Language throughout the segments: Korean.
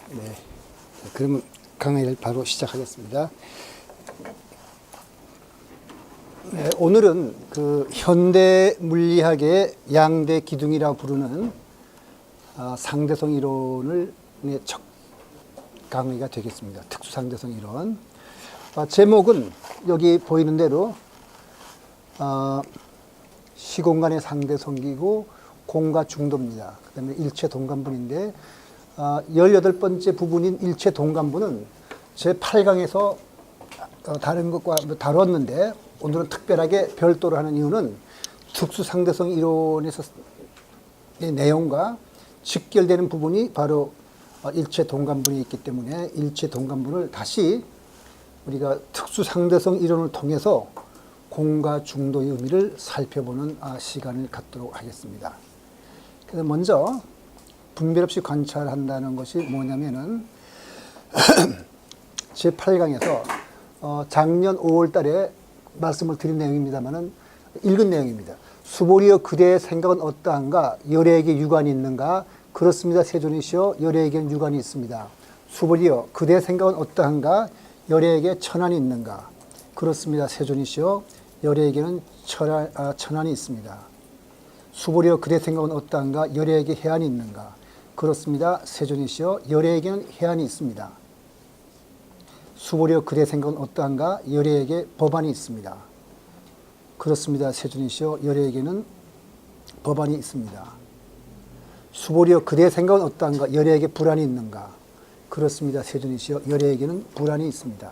네. 그러면 강의를 바로 시작하겠습니다. 네, 오늘은 그 현대 물리학의 양대 기둥이라고 부르는 상대성 이론을 첫 강의가 되겠습니다. 특수상대성 이론. 제목은 여기 보이는 대로 시공간의 상대성기고 공과 중도입니다. 그 다음에 일체 동간분인데 18번째 부분인 일체 동간분은 제8강에서 다른 것과 다뤘는데 오늘은 특별하게 별도로 하는 이유는 특수상대성 이론에서 내용과 직결되는 부분이 바로 일체 동간분이 있기 때문에 일체 동간분을 다시 우리가 특수상대성 이론을 통해서 공과 중도의 의미를 살펴보는 시간을 갖도록 하겠습니다. 그래서 먼저 분별 없이 관찰한다는 것이 뭐냐면은 제8강에서 작년 5월 달에 말씀을 드린 내용입니다만은 읽은 내용입니다. 수보리여 그대의 생각은 어떠한가? 열애에게 유관이 있는가? 그렇습니다. 세존이시여 열애에게는 유관이 있습니다. 수보리여 그대의 생각은 어떠한가? 열애에게 천안이 있는가? 그렇습니다. 세존이시여 열애에게는 천안이 있습니다. 수보리여 그대의 생각은 어떠한가? 열애에게 해안이 있는가? 그렇습니다. 세존이시여 열애에게는 해안이 있습니다. 수보리여 그대의 생각은 어떠한가? 열애에게 법안이 있습니다. 그렇습니다. 세존이시여 열애에게는 법안이 있습니다. 수보리여 그대의 생각은 어떠한가? 열애에게 불안이 있는가? 그렇습니다. 세존이시여 열애에게는 불안이 있습니다.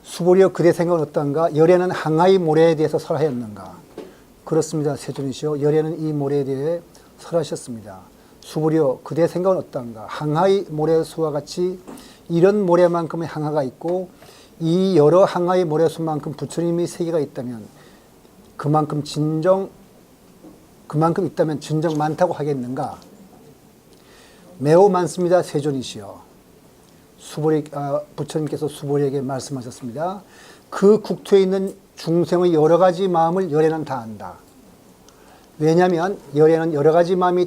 수보리여 그대의 생각은 어떠한가? 열애는 항하의 모래에 대해서 설하였는가? 그렇습니다. 세존이시여 열애는 이 모래에 대해 설하셨습니다. 수보리여 그대의 생각은 어떠한가? 항하의 모래수와 같이 이런 모래만큼의 항하가 있고 이 여러 항하의 모래수만큼 부처님의 세계가 있다면 그만큼 있다면 진정 많다고 하겠는가? 매우 많습니다. 세존이시여. 부처님께서 수보리에게 말씀하셨습니다. 그 국토에 있는 중생의 여러 가지 마음을 열애는 다 안다. 왜냐하면 열애는 여러 가지 마음이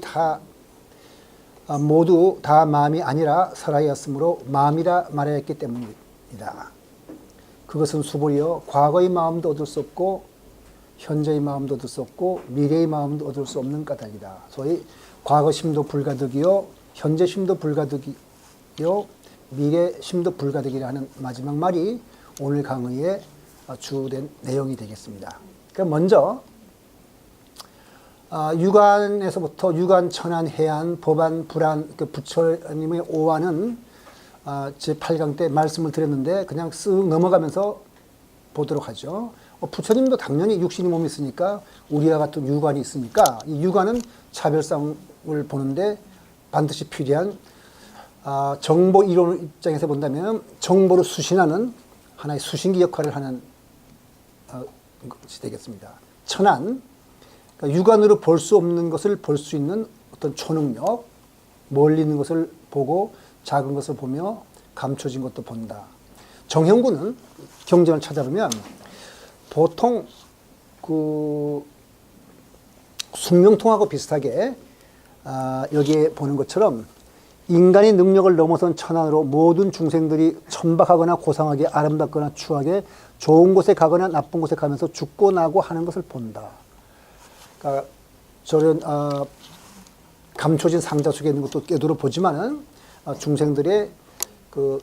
모두 다 마음이 아니라 설하였으므로 마음이라 말하였기 때문이다. 그것은 수보리여 과거의 마음도 얻을 수 없고 현재의 마음도 얻을 수 없고 미래의 마음도 얻을 수 없는 까닭이다. 소위 과거심도 불가득이요 현재심도 불가득이요 미래심도 불가득이라 하는 마지막 말이 오늘 강의의 주된 내용이 되겠습니다. 그러니까 먼저 유관에서부터 유관, 천안, 해안, 법안, 불안, 그 부처님의 오안은 제8강 때 말씀을 드렸는데 그냥 쓱 넘어가면서 보도록 하죠. 부처님도 당연히 육신의 몸이 있으니까 우리와 같은 유관이 있으니까 이 유관은 차별성을 보는데 반드시 필요한 정보 이론 입장에서 본다면 정보를 수신하는 하나의 수신기 역할을 하는 것이 되겠습니다. 천안, 그러니까 육안으로 볼 수 없는 것을 볼 수 있는 어떤 초능력, 멀리 있는 것을 보고 작은 것을 보며 감춰진 것도 본다. 정형구는 경전을 찾아보면 보통 그 숙명통하고 비슷하게 여기에 보는 것처럼 인간의 능력을 넘어선 천안으로 모든 중생들이 천박하거나 고상하게 아름답거나 추하게 좋은 곳에 가거나 나쁜 곳에 가면서 죽고 나고 하는 것을 본다. 그러니까 저런 감춰진 상자 속에 있는 것도 꿰뚫어 보지만은 중생들의 그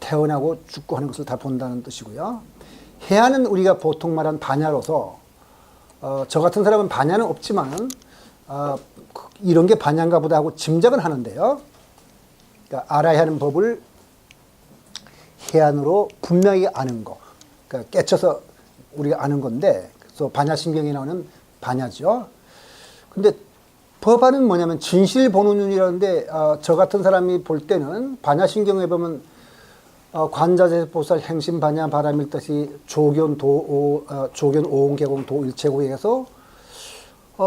태어나고 죽고 하는 것을 다 본다는 뜻이고요. 해안은 우리가 보통 말하는 반야로서 저 같은 사람은 반야는 없지만은 이런 게 반야인가 보다 하고 짐작은 하는데요. 그러니까 알아야 하는 법을 해안으로 분명히 아는 거. 그러니까 깨쳐서 우리가 아는 건데, 그래서 반야신경에 나오는 반야죠. 근데 법안은 뭐냐면 진실 보는 눈이라는데, 저 같은 사람이 볼 때는 반야신경에 보면 관자재보살 행심 반야 바람일듯이 조견 오온계공 도일체고에서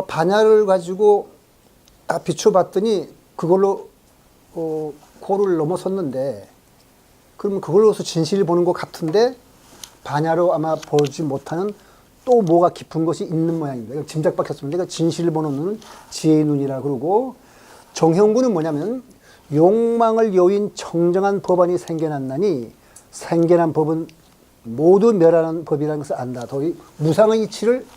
반야를 가지고 비춰봤더니 그걸로 고를 넘어섰는데, 그러면 그걸로서 진실을 보는 것 같은데 반야로 아마 보지 못하는 또 뭐가 깊은 것이 있는 모양입니다. 짐작 박혔습니다. 그러니까 진실을 보는 눈은 지혜의 눈이라 그러고 정형구는 뭐냐면 욕망을 요인 청정한 법안이 생겨났나니 생겨난 법은 모두 멸하는 법이라는 것을 안다. 더위 무상의 이치를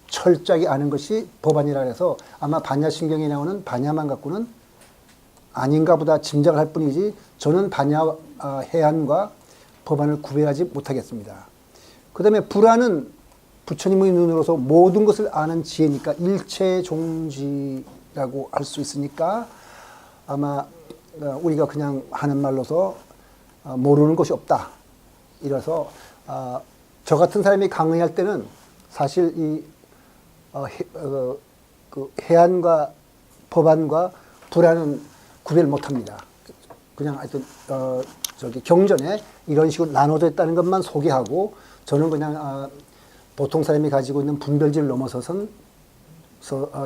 철저하게 아는 것이 법안이라 해서 아마 반야신경에 나오는 반야만 갖고는 아닌가 보다 짐작을 할 뿐이지 저는 반야 해안과 법안을 구별하지 못하겠습니다. 그 다음에 불안은 부처님의 눈으로서 모든 것을 아는 지혜니까 일체종지라고 할 수 있으니까 아마 우리가 그냥 하는 말로서 모르는 것이 없다. 이래서 저 같은 사람이 강의할 때는 사실 이 그 해안과 법안과 불안은 구별 못합니다. 그냥 하여튼 저기 경전에 이런 식으로 나눠져 있다는 것만 소개하고 저는 그냥 보통 사람이 가지고 있는 분별지를 넘어서선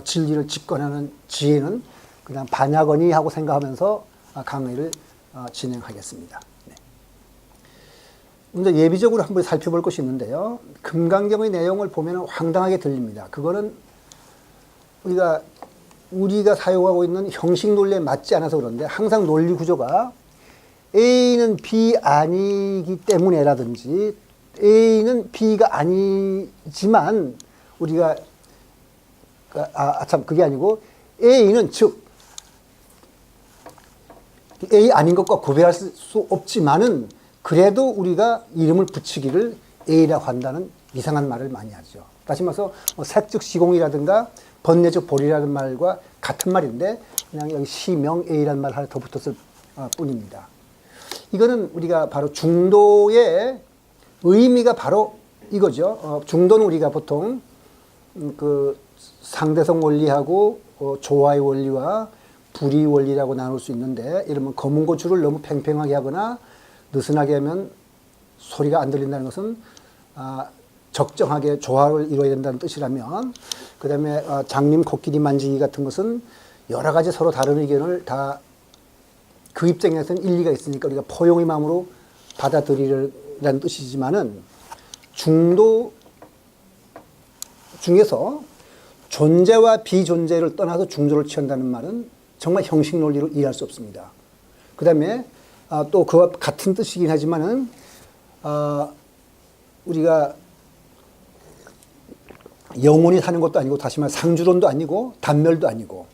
진리를 직관하는 지혜는 그냥 반야거니 하고 생각하면서 강의를 진행하겠습니다. 네. 먼저 예비적으로 한번 살펴볼 것이 있는데요. 금강경의 내용을 보면 황당하게 들립니다. 그거는 우리가 사용하고 있는 형식 논리에 맞지 않아서 그런데 항상 논리 구조가 A는 B 아니기 때문에라든지 A는 B가 아니지만 우리가 참 그게 아니고 A는 즉 A 아닌 것과 구별할 수 없지만은 그래도 우리가 이름을 붙이기를 A라고 한다는 이상한 말을 많이 하죠. 다시 말해서 색즉 시공이라든가 번뇌즉 보리라는 말과 같은 말인데 그냥 여기 시명 A라는 말 하나 더 붙었을 뿐입니다. 이거는 우리가 바로 중도의 의미가 바로 이거죠. 중도는 우리가 보통 그 상대성 원리하고 조화의 원리와 불의 원리라고 나눌 수 있는데 이러면 검은 고추를 너무 팽팽하게 하거나 느슨하게 하면 소리가 안 들린다는 것은 적정하게 조화를 이루어야 된다는 뜻이라면 그 다음에 장님 코끼리 만지기 같은 것은 여러 가지 서로 다른 의견을 다 그 입장에서는 일리가 있으니까 우리가 포용의 마음으로 받아들이라는 뜻이지만은 중도 중에서 존재와 비존재를 떠나서 중도를 취한다는 말은 정말 형식 논리로 이해할 수 없습니다. 그 다음에 또 그와 같은 뜻이긴 하지만은 우리가 영원히 사는 것도 아니고 다시 말해 상주론도 아니고 단멸도 아니고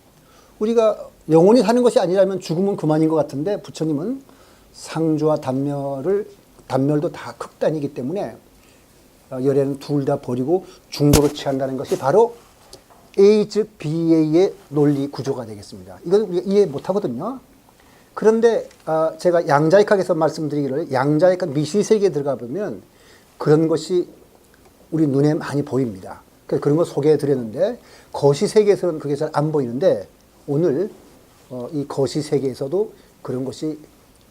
우리가 영원히 사는 것이 아니라면 죽으면 그만인 것 같은데 부처님은 상주와 단멸도 다 극단이기 때문에 열애는 둘 다 버리고 중도로 취한다는 것이 바로 A 즉 BA의 논리 구조가 되겠습니다. 이건 우리가 이해 못하거든요. 그런데 제가 양자역학에서 말씀드리기를 양자역학 미시세계에 들어가 보면 그런 것이 우리 눈에 많이 보입니다. 그래서 그런 거 소개해 드렸는데 거시세계에서는 그게 잘 안 보이는데 오늘 이 거시세계에서도 그런 것이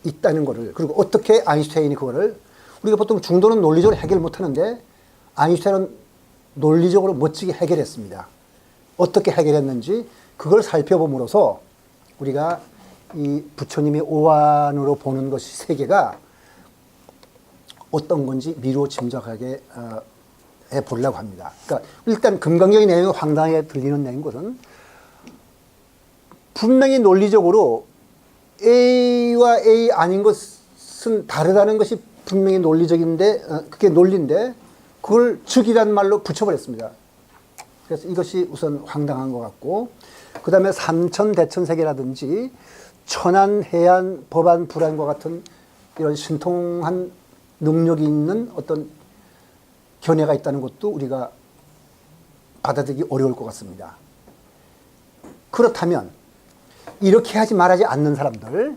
있다는 것을 그리고 어떻게 아인슈타인이 그거를 우리가 보통 중도는 논리적으로 해결 못하는데 아인슈타인은 논리적으로 멋지게 해결했습니다. 어떻게 해결했는지 그걸 살펴봄으로써 우리가 이 부처님의 오한으로 보는 것이 세계가 어떤 건지 미루어 짐작하게 해보려고 합니다. 그러니까 일단 금강경의 내용이 황당하게 들리는 내용인 것은 분명히 논리적으로 A와 A 아닌 것은 다르다는 것이 분명히 논리적인데 그게 논리인데 그걸 즉이라는 말로 붙여버렸습니다. 그래서 이것이 우선 황당한 것 같고 그 다음에 삼천대천세계라든지 천안, 해안, 법안, 불안과 같은 이런 신통한 능력이 있는 어떤 견해가 있다는 것도 우리가 받아들이기 어려울 것 같습니다. 그렇다면 이렇게 하지 말하지 않는 사람들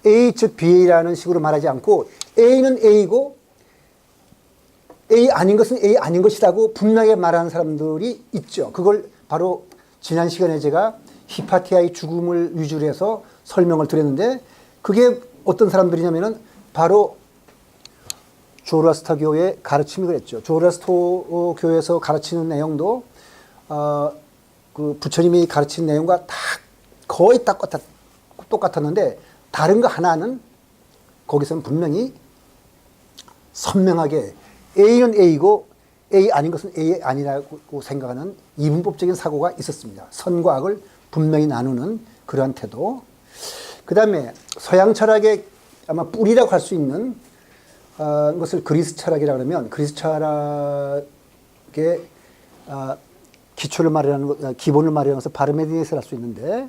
A 즉 BA라는 식으로 말하지 않고 A는 A고 A 아닌 것은 A 아닌 것이라고 분명하게 말하는 사람들이 있죠. 그걸 바로 지난 시간에 제가 히파티아의 죽음을 위주로 해서 설명을 드렸는데 그게 어떤 사람들이냐면은 바로 조로아스터교의 가르침이 그랬죠. 조로아스터 교에서 가르치는 내용도 그 부처님이 가르친 내용과 다 거의 똑같았는데 다른 거 하나는 거기서는 분명히 선명하게 A는 A고 A 아닌 것은 A 아니라고 생각하는 이분법적인 사고가 있었습니다. 선과 악을 분명히 나누는 그러한 태도. 그 다음에 서양 철학의 아마 뿌리라고 할 수 있는 것을 그리스 철학이라고 하면 그리스 철학의 기초를 마련하는 것, 기본을 마련하는 것을 파르메니데스를 할 수 있는데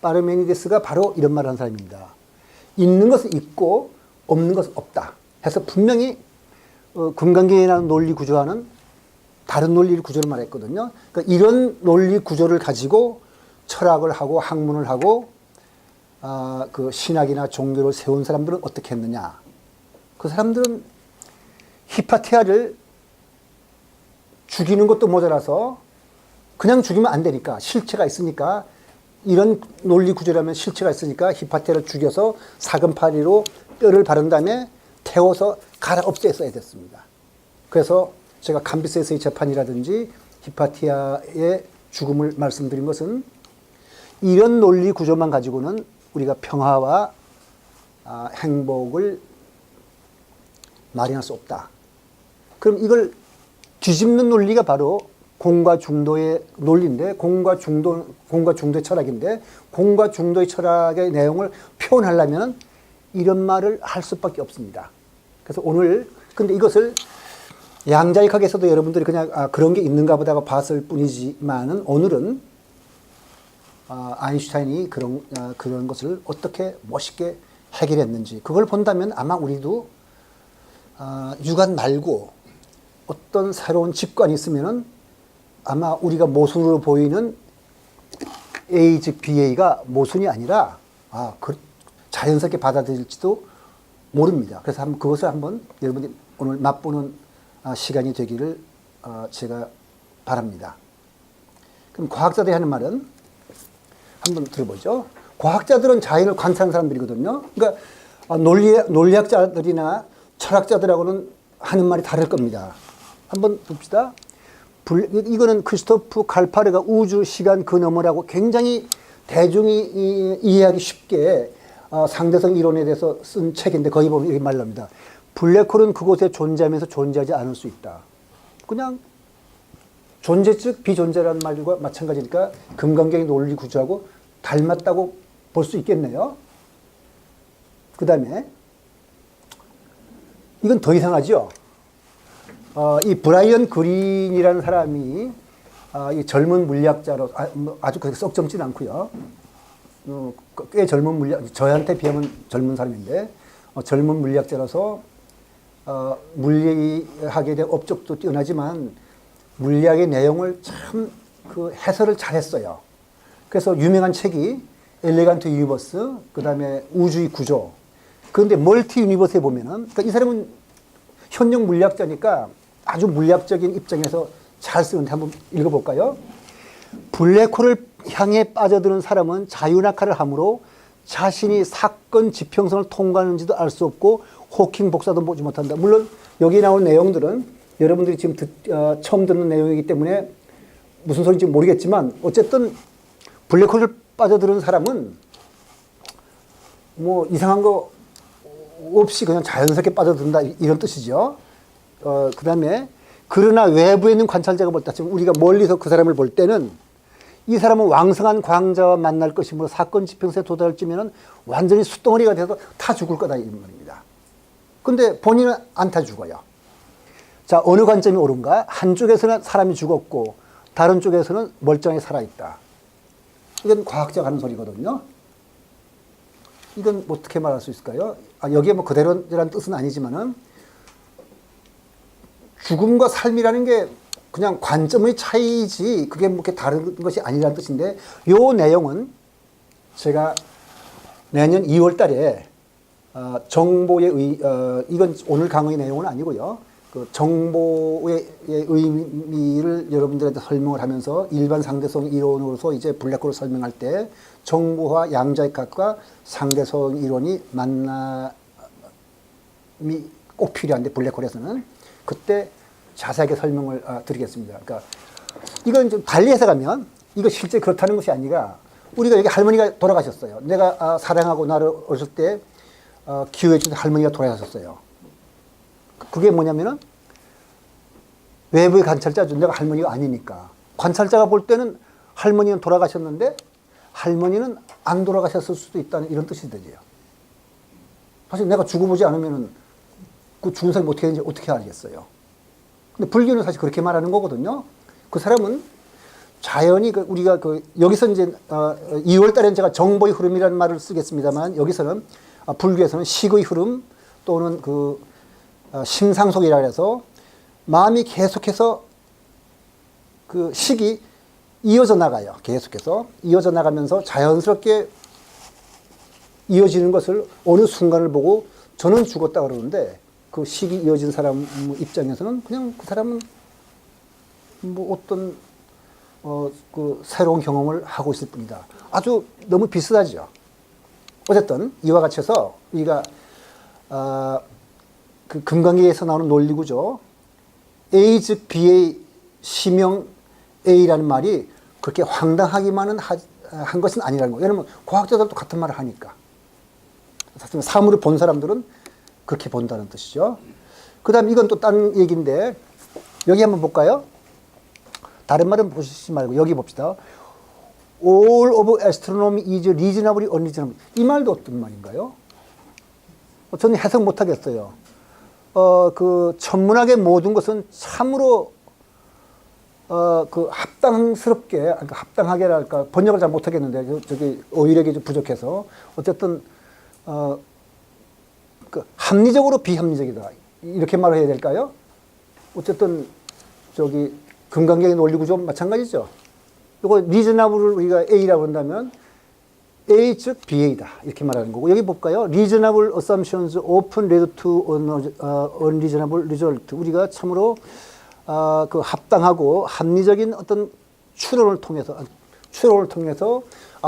파르메니데스가 바로 이런 말을 하는 사람입니다. 있는 것은 있고 없는 것은 없다 해서 분명히 금강경이라는 논리 구조와는 다른 논리 구조를 말했거든요. 그러니까 이런 논리 구조를 가지고 철학을 하고 학문을 하고 그 신학이나 종교를 세운 사람들은 어떻게 했느냐. 그 사람들은 히파티아를 죽이는 것도 모자라서 그냥 죽이면 안 되니까 실체가 있으니까 이런 논리 구조라면 실체가 있으니까 히파티아를 죽여서 사금파리로 뼈를 바른 다음에 태워서 갈아 없애서야 됐습니다. 그래서 제가 감비스에서의 재판이라든지 히파티아의 죽음을 말씀드린 것은 이런 논리 구조만 가지고는 우리가 평화와 행복을 마련할 수 없다. 그럼 이걸 뒤집는 논리가 바로 공과 중도의 논리인데 공과 중도의 철학인데 공과 중도의 철학의 내용을 표현하려면 이런 말을 할 수밖에 없습니다. 그래서 오늘 근데 이것을 양자역학에서도 여러분들이 그냥 그런 게 있는가 보다 봤을 뿐이지만은 오늘은 아인슈타인이 그런 것을 어떻게 멋있게 해결했는지 그걸 본다면 아마 우리도 유관 말고 어떤 새로운 직관이 있으면은 아마 우리가 모순으로 보이는 A 즉 BA가 모순이 아니라 자연스럽게 받아들일지도 모릅니다. 그래서 그것을 한번 여러분이 오늘 맛보는 시간이 되기를 제가 바랍니다. 그럼 과학자들이 하는 말은 한번 들어보죠. 과학자들은 자연을 관찰하는 사람들이거든요. 그러니까 논리학자들이나 철학자들하고는 하는 말이 다를 겁니다. 한번 봅시다. 이거는 크리스토프 칼파르가 우주, 시간 그 너머라고 굉장히 대중이 이해하기 쉽게 상대성 이론에 대해서 쓴 책인데 거기 보면 이렇게 말합니다. 블랙홀은 그곳에 존재하면서 존재하지 않을 수 있다. 그냥 존재 즉 비존재라는 말과 마찬가지니까 금강경의 논리 구조하고 닮았다고 볼 수 있겠네요. 그 다음에 이건 더 이상하죠. 이 브라이언 그린이라는 사람이 이 젊은 물리학자로 아주 그렇게 썩 젊지는 않고요. 꽤 젊은 저한테 비하면 젊은 사람인데 젊은 물리학자라서 물리학에 대한 업적도 뛰어나지만 물리학의 내용을 참 그 해설을 잘했어요. 그래서 유명한 책이 엘레간트 유니버스, 그 다음에 우주의 구조. 그런데 멀티 유니버스에 보면은, 그러니까 이 사람은 현역 물리학자니까 아주 물리학적인 입장에서 잘 쓰는데 한번 읽어볼까요? 블랙홀을 향해 빠져드는 사람은 자유낙하를 하므로 자신이 사건 지평선을 통과하는지도 알 수 없고 호킹 복사도 보지 못한다. 물론 여기 나온 내용들은 여러분들이 지금 처음 듣는 내용이기 때문에 무슨 소리인지 모르겠지만 어쨌든 블랙홀을 빠져드는 사람은 뭐 이상한 거 없이 그냥 자연스럽게 빠져든다 이런 뜻이죠. 그 다음에 그러나 외부에 있는 관찰자가 볼 때 지금 우리가 멀리서 그 사람을 볼 때는 이 사람은 왕성한 광자와 만날 것이므로 사건 지평선에 도달할 쯤에는 완전히 숫덩어리가 돼서 타 죽을 거다 이런 말입니다. 근데 본인은 안 타 죽어요. 자, 어느 관점이 옳은가? 한쪽에서는 사람이 죽었고 다른 쪽에서는 멀쩡히 살아있다. 이건 과학자가 하는 소리거든요. 이건 어떻게 말할 수 있을까요? 여기에 뭐 그대로라는 뜻은 아니지만은 죽음과 삶이라는 게 그냥 관점의 차이지 그게 뭐 이렇게 다른 것이 아니라는 뜻인데 요 내용은 제가 내년 2월 달에 정보의 이건 오늘 강의 내용은 아니고요. 그 정보의 의미를 여러분들한테 설명을 하면서 일반 상대성 이론으로서 이제 블랙홀을 설명할 때 정보와 양자역학과 상대성 이론이 만남이 꼭 필요한데 블랙홀에서는 그때 자세하게 설명을 드리겠습니다. 그러니까 이건 좀 달리 해석하면 이거 실제 그렇다는 것이 아니라 우리가 여기 할머니가 돌아가셨어요. 내가 사랑하고 나를 어렸을 때 기호해 주던 할머니가 돌아가셨어요. 그게 뭐냐면은 외부의 관찰자죠. 내가 할머니가 아니니까. 관찰자가 볼 때는 할머니는 돌아가셨는데 할머니는 안 돌아가셨을 수도 있다는 이런 뜻이 되죠. 사실 내가 죽어보지 않으면은 그 죽은 사람이 어떻게 되는지 어떻게 알겠어요. 근데 불교는 사실 그렇게 말하는 거거든요. 그 사람은 자연히 우리가 여기서 이제 2월 달에는 제가 정보의 흐름이라는 말을 쓰겠습니다만 여기서는 불교에서는 식의 흐름 또는 심상속이라 해서 마음이 계속해서 그 식이 이어져 나가요. 계속해서 이어져 나가면서 자연스럽게 이어지는 것을 어느 순간을 보고 저는 죽었다 그러는데 그 식이 이어진 사람 입장에서는 그냥 그 사람은 뭐 어떤 그 새로운 경험을 하고 있을 뿐이다. 아주 너무 비슷하죠. 어쨌든 이와 같이 해서 우리가 그 금강계에서 나오는 논리구조 A 즉 B의 시명 A라는 말이 그렇게 황당하기만은 한 것은 아니라는 거예요. 왜냐하면 과학자들도 같은 말을 하니까. 사물을 본 사람들은 그렇게 본다는 뜻이죠. 그 다음 이건 또 다른 얘기인데 여기 한번 볼까요? 다른 말은 보시지 말고 여기 봅시다. All of astronomy is reasonably unreasonable. 이 말도 어떤 말인가요? 저는 해석 못 하겠어요. 그 천문학의 모든 것은 참으로 그 합당스럽게, 그러니까 합당하게랄까 번역을 잘 못 하겠는데 저기 어휘력이 좀 부족해서 어쨌든 그 합리적으로 비합리적이다 이렇게 말을 해야 될까요? 어쨌든 저기 금강경의 논리구조 마찬가지죠. 이거 리즈너블을 우리가 A라고 한다면 A 즉 BA다 이렇게 말하는 거고 여기 볼까요? Reasonable assumptions often lead to unreasonable result. 우리가 참으로 그 합당하고 합리적인 어떤 추론을 통해서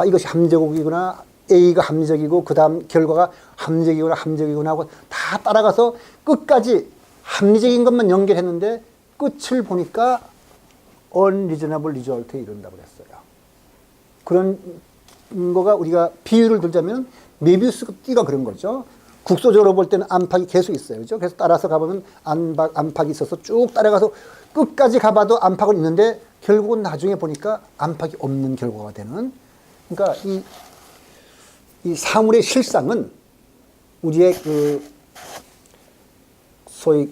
이것이 합리적이구나 A가 합리적이고 그 다음 결과가 합리적이구나 하고 다 따라가서 끝까지 합리적인 것만 연결했는데 끝을 보니까 unreasonable result에 이른다고 그랬어요. 그런 거가 우리가 비유를 들자면 메비우스 띠가 그런 거죠. 국소적으로 볼 때는 안팎이 계속 있어요. 그죠? 그래서 따라서 가보면 안팎이 있어서 쭉 따라가서 끝까지 가봐도 안팎은 있는데 결국은 나중에 보니까 안팎이 없는 결과가 되는. 그러니까 이 사물의 실상은 우리의 소위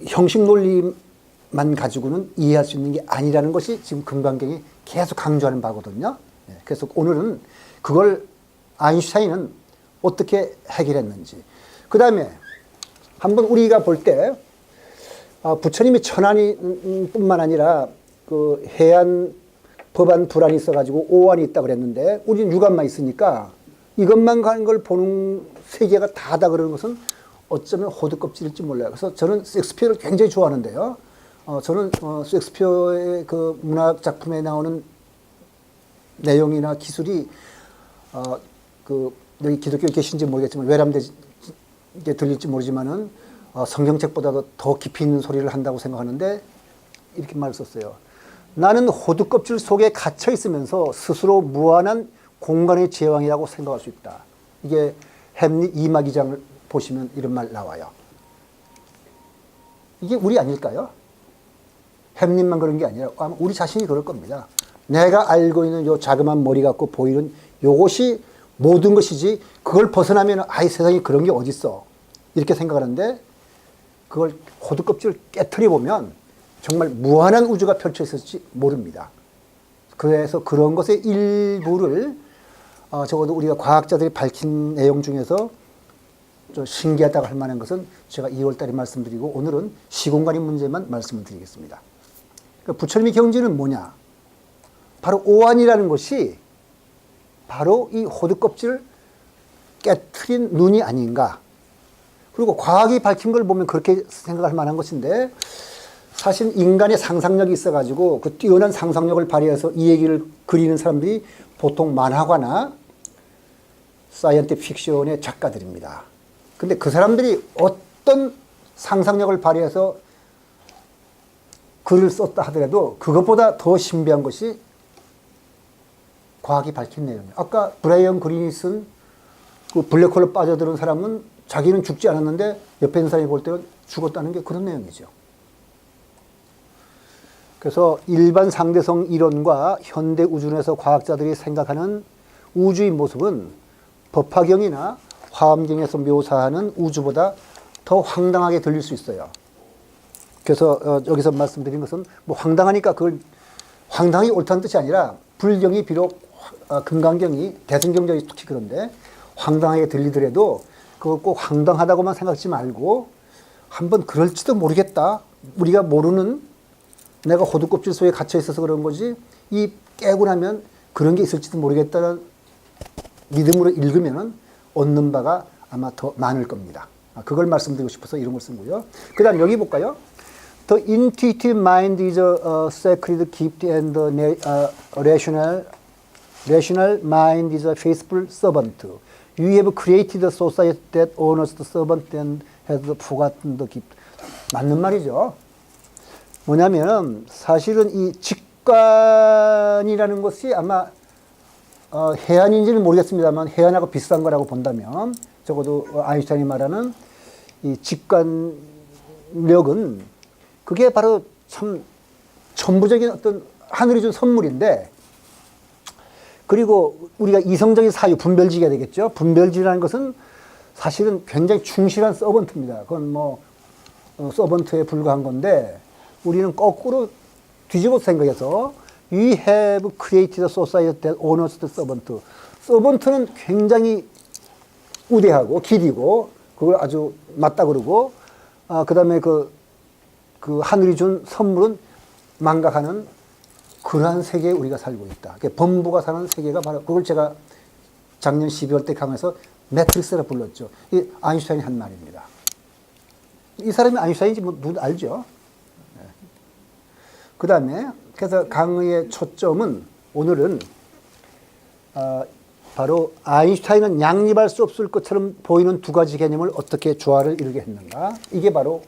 형식 논리만 가지고는 이해할 수 있는 게 아니라는 것이 지금 금강경이 계속 강조하는 바거든요. 그래서 오늘은 그걸 아인슈타인은 어떻게 해결했는지. 그 다음에 한번 우리가 볼 때 부처님이 천안이 뿐만 아니라 그 해안 법안 불안이 있어가지고 오안이 있다고 그랬는데 우리는 육안만 있으니까 이것만 가는 걸 보는 세계가 다다 그러는 것은 어쩌면 호두껍질일지 몰라요. 그래서 저는 셰익스피어를 굉장히 좋아하는데요. 저는 셰익스피어의 그 문학 작품에 나오는 내용이나 기술이 여기 기독교에 계신지 모르겠지만 외람되게 들릴지 모르지만은 성경책보다도 더 깊이 있는 소리를 한다고 생각하는데 이렇게 말을 썼어요. 나는 호두껍질 속에 갇혀 있으면서 스스로 무한한 공간의 제왕이라고 생각할 수 있다. 이게 햄릿 2막 2장을 보시면 이런 말 나와요. 이게 우리 아닐까요? 햄릿만 그런 게 아니라 아마 우리 자신이 그럴 겁니다. 내가 알고 있는 요 자그마한 머리 갖고 보이는 요것이 모든 것이지 그걸 벗어나면 아이 세상에 그런 게 어딨어 이렇게 생각하는데 그걸 호두껍질을 깨트려 보면 정말 무한한 우주가 펼쳐 있을지 모릅니다. 그래서 그런 것의 일부를 적어도 우리가 과학자들이 밝힌 내용 중에서 좀 신기하다고 할 만한 것은 제가 2월 달에 말씀드리고 오늘은 시공간의 문제만 말씀을 드리겠습니다. 그러니까 부처님의 경지는 뭐냐? 바로 오안이라는 것이 바로 이 호두껍질을 깨트린 눈이 아닌가. 그리고 과학이 밝힌 걸 보면 그렇게 생각할 만한 것인데 사실 인간의 상상력이 있어가지고 그 뛰어난 상상력을 발휘해서 이 얘기를 그리는 사람들이 보통 만화가나 사이언티픽 픽션의 작가들입니다. 근데 그 사람들이 어떤 상상력을 발휘해서 글을 썼다 하더라도 그것보다 더 신비한 것이 과학이 밝힌 내용이에요. 아까 브라이언 그린이 쓴 그 블랙홀로 빠져드는 사람은 자기는 죽지 않았는데 옆에 있는 사람이 볼 때는 죽었다는 게 그런 내용이죠. 그래서 일반 상대성 이론과 현대 우주론에서 과학자들이 생각하는 우주의 모습은 법화경이나 화엄경에서 묘사하는 우주보다 더 황당하게 들릴 수 있어요. 그래서 여기서 말씀드린 것은 뭐 황당하니까 그걸 황당하게 옳다는 뜻이 아니라 불경이 비록 금강경이 대승경전이 특히 그런데 황당하게 들리더라도 그걸 꼭 황당하다고만 생각하지 말고 한번 그럴지도 모르겠다. 우리가 모르는 내가 호두껍질 속에 갇혀 있어서 그런 거지 이 깨고 나면 그런 게 있을지도 모르겠다는 믿음으로 읽으면 얻는 바가 아마 더 많을 겁니다. 그걸 말씀드리고 싶어서 이런 걸 쓴 거고요. 그 다음 여기 볼까요? The intuitive mind is a sacred gift and the rational mind is a faithful servant. You have created a society that honors the servant and has forgotten the gift. 맞는 말이죠. 뭐냐면 사실은 이 직관이라는 것이 아마 해안인지는 모르겠습니다만 해안하고 비슷한 거라고 본다면 적어도 아인슈타인이 말하는 이 직관력은 그게 바로 참 천부적인 어떤 하늘이 준 선물인데 그리고 우리가 이성적인 사유, 분별지가 되겠죠. 분별지라는 것은 사실은 굉장히 충실한 서번트입니다. 그건 뭐 서번트에 불과한 건데 우리는 거꾸로 뒤집어 생각해서 We have created a society that honors the servant. 서번트는 굉장히 우대하고 기리고 그걸 아주 맞다 그러고 그 다음에 그 하늘이 준 선물은 망각하는 그러한 세계에 우리가 살고 있다. 범부가 사는 세계가 바로 그걸 제가 작년 12월 때 강의에서 매트릭스라 불렀죠. 이 아인슈타인이 한 말입니다. 이 사람이 아인슈타인인지 뭐 누구 알죠? 네. 그 다음에 그래서 강의의 초점은 오늘은 바로 아인슈타인은 양립할 수 없을 것처럼 보이는 두 가지 개념을 어떻게 조화를 이루게 했는가. 이게 바로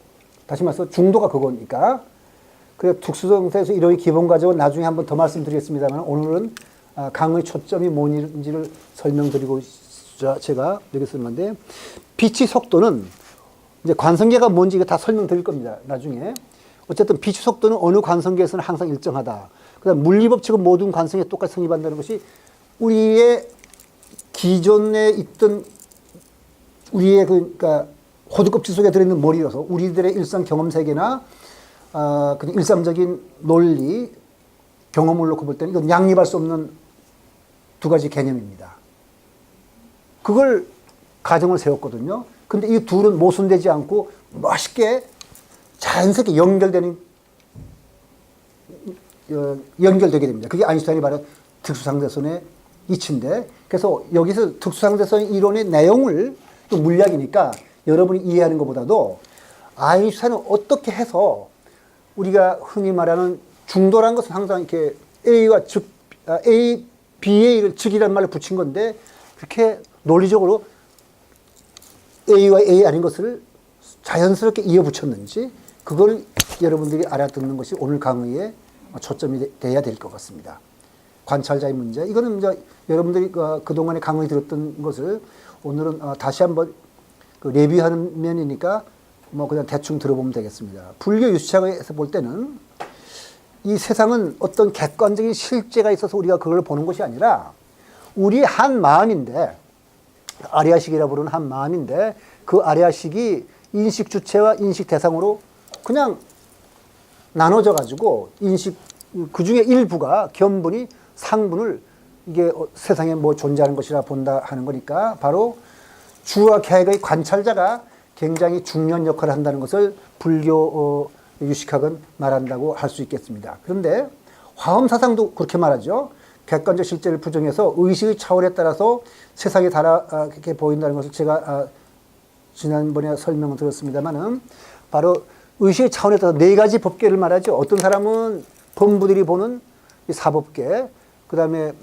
다시 말해서 중도가 그거니까. 그래서 특수성에서 이론의 기본 과정은 나중에 한번 더 말씀드리겠습니다만 오늘은 강의 초점이 뭔지를 설명드리고 제가 여기 쓰는 건데 빛의 속도는 이제 관성계가 뭔지 이거 다 설명드릴 겁니다. 나중에. 어쨌든 빛의 속도는 어느 관성계에서는 항상 일정하다. 그다음 물리법칙은 모든 관성에 똑같이 성립한다는 것이 우리의 기존에 있던 우리의 그러니까 호두껍질 속에 들어있는 머리여서 우리들의 일상 경험 세계나 그냥 일상적인 논리, 경험을 놓고 볼 때는 이건 양립할 수 없는 두 가지 개념입니다. 그걸 가정을 세웠거든요. 근데 이 둘은 모순되지 않고 멋있게 자연스럽게 연결되게 됩니다. 그게 아인슈타인이 말한 특수상대선의 이치인데 그래서 여기서 특수상대선 이론의 내용을 또 물리학이니까 여러분이 이해하는 것보다도 아인슈타인은 어떻게 해서 우리가 흔히 말하는 중도라는 것은 항상 이렇게 A, BA를 즉이라는 말을 붙인 건데 그렇게 논리적으로 A와 A 아닌 것을 자연스럽게 이어붙였는지 그걸 여러분들이 알아듣는 것이 오늘 강의의 초점이 돼야 될 것 같습니다. 관찰자의 문제. 이거는 이제 여러분들이 그동안에 강의 들었던 것을 오늘은 다시 한번 레비하는 면이니까 뭐 그냥 대충 들어보면 되겠습니다. 불교 유수학에서 볼 때는 이 세상은 어떤 객관적인 실제가 있어서 우리가 그걸 보는 것이 아니라 우리의 한 마음인데 아리아식이라 부르는 한 마음인데 그 아리아식이 인식 주체와 인식 대상으로 그냥 나눠져 가지고 인식 그 중에 일부가 견분이 상분을 이게 세상에 뭐 존재하는 것이라 본다 하는 거니까 바로 주와 객의 관찰자가 굉장히 중요한 역할을 한다는 것을 불교 유식학은 말한다고 할 수 있겠습니다. 그런데 화엄사상도 그렇게 말하죠. 객관적 실제를 부정해서 의식의 차원에 따라서 세상이 다르게 보인다는 것을 제가 지난번에 설명을 드렸습니다만은 바로 의식의 차원에 따라서 네 가지 법계를 말하죠. 어떤 사람은 범부들이 보는 사법계, 그 다음에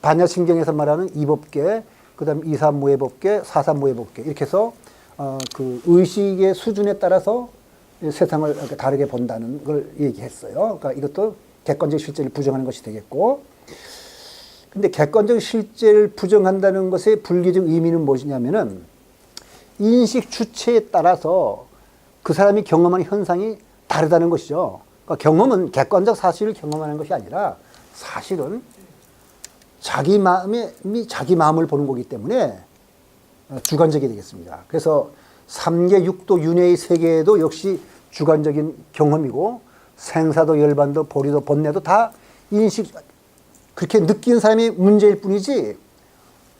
반야신경에서 말하는 이법계, 그 다음에 이사무해법계, 사사무해법계 이렇게 해서 그 의식의 수준에 따라서 세상을 다르게 본다는 걸 얘기했어요. 그러니까 이것도 객관적 실제를 부정하는 것이 되겠고, 근데 객관적 실제를 부정한다는 것의 불교적 의미는 무엇이냐면은 인식 주체에 따라서 그 사람이 경험하는 현상이 다르다는 것이죠. 그러니까 경험은 객관적 사실을 경험하는 것이 아니라 사실은 자기 마음을 보는 거기 때문에 주관적이 되겠습니다. 그래서 3계 6도 윤회의 세계에도 역시 주관적인 경험이고 생사도 열반도 보리도 번뇌도 다 인식 그렇게 느낀 사람이 문제일 뿐이지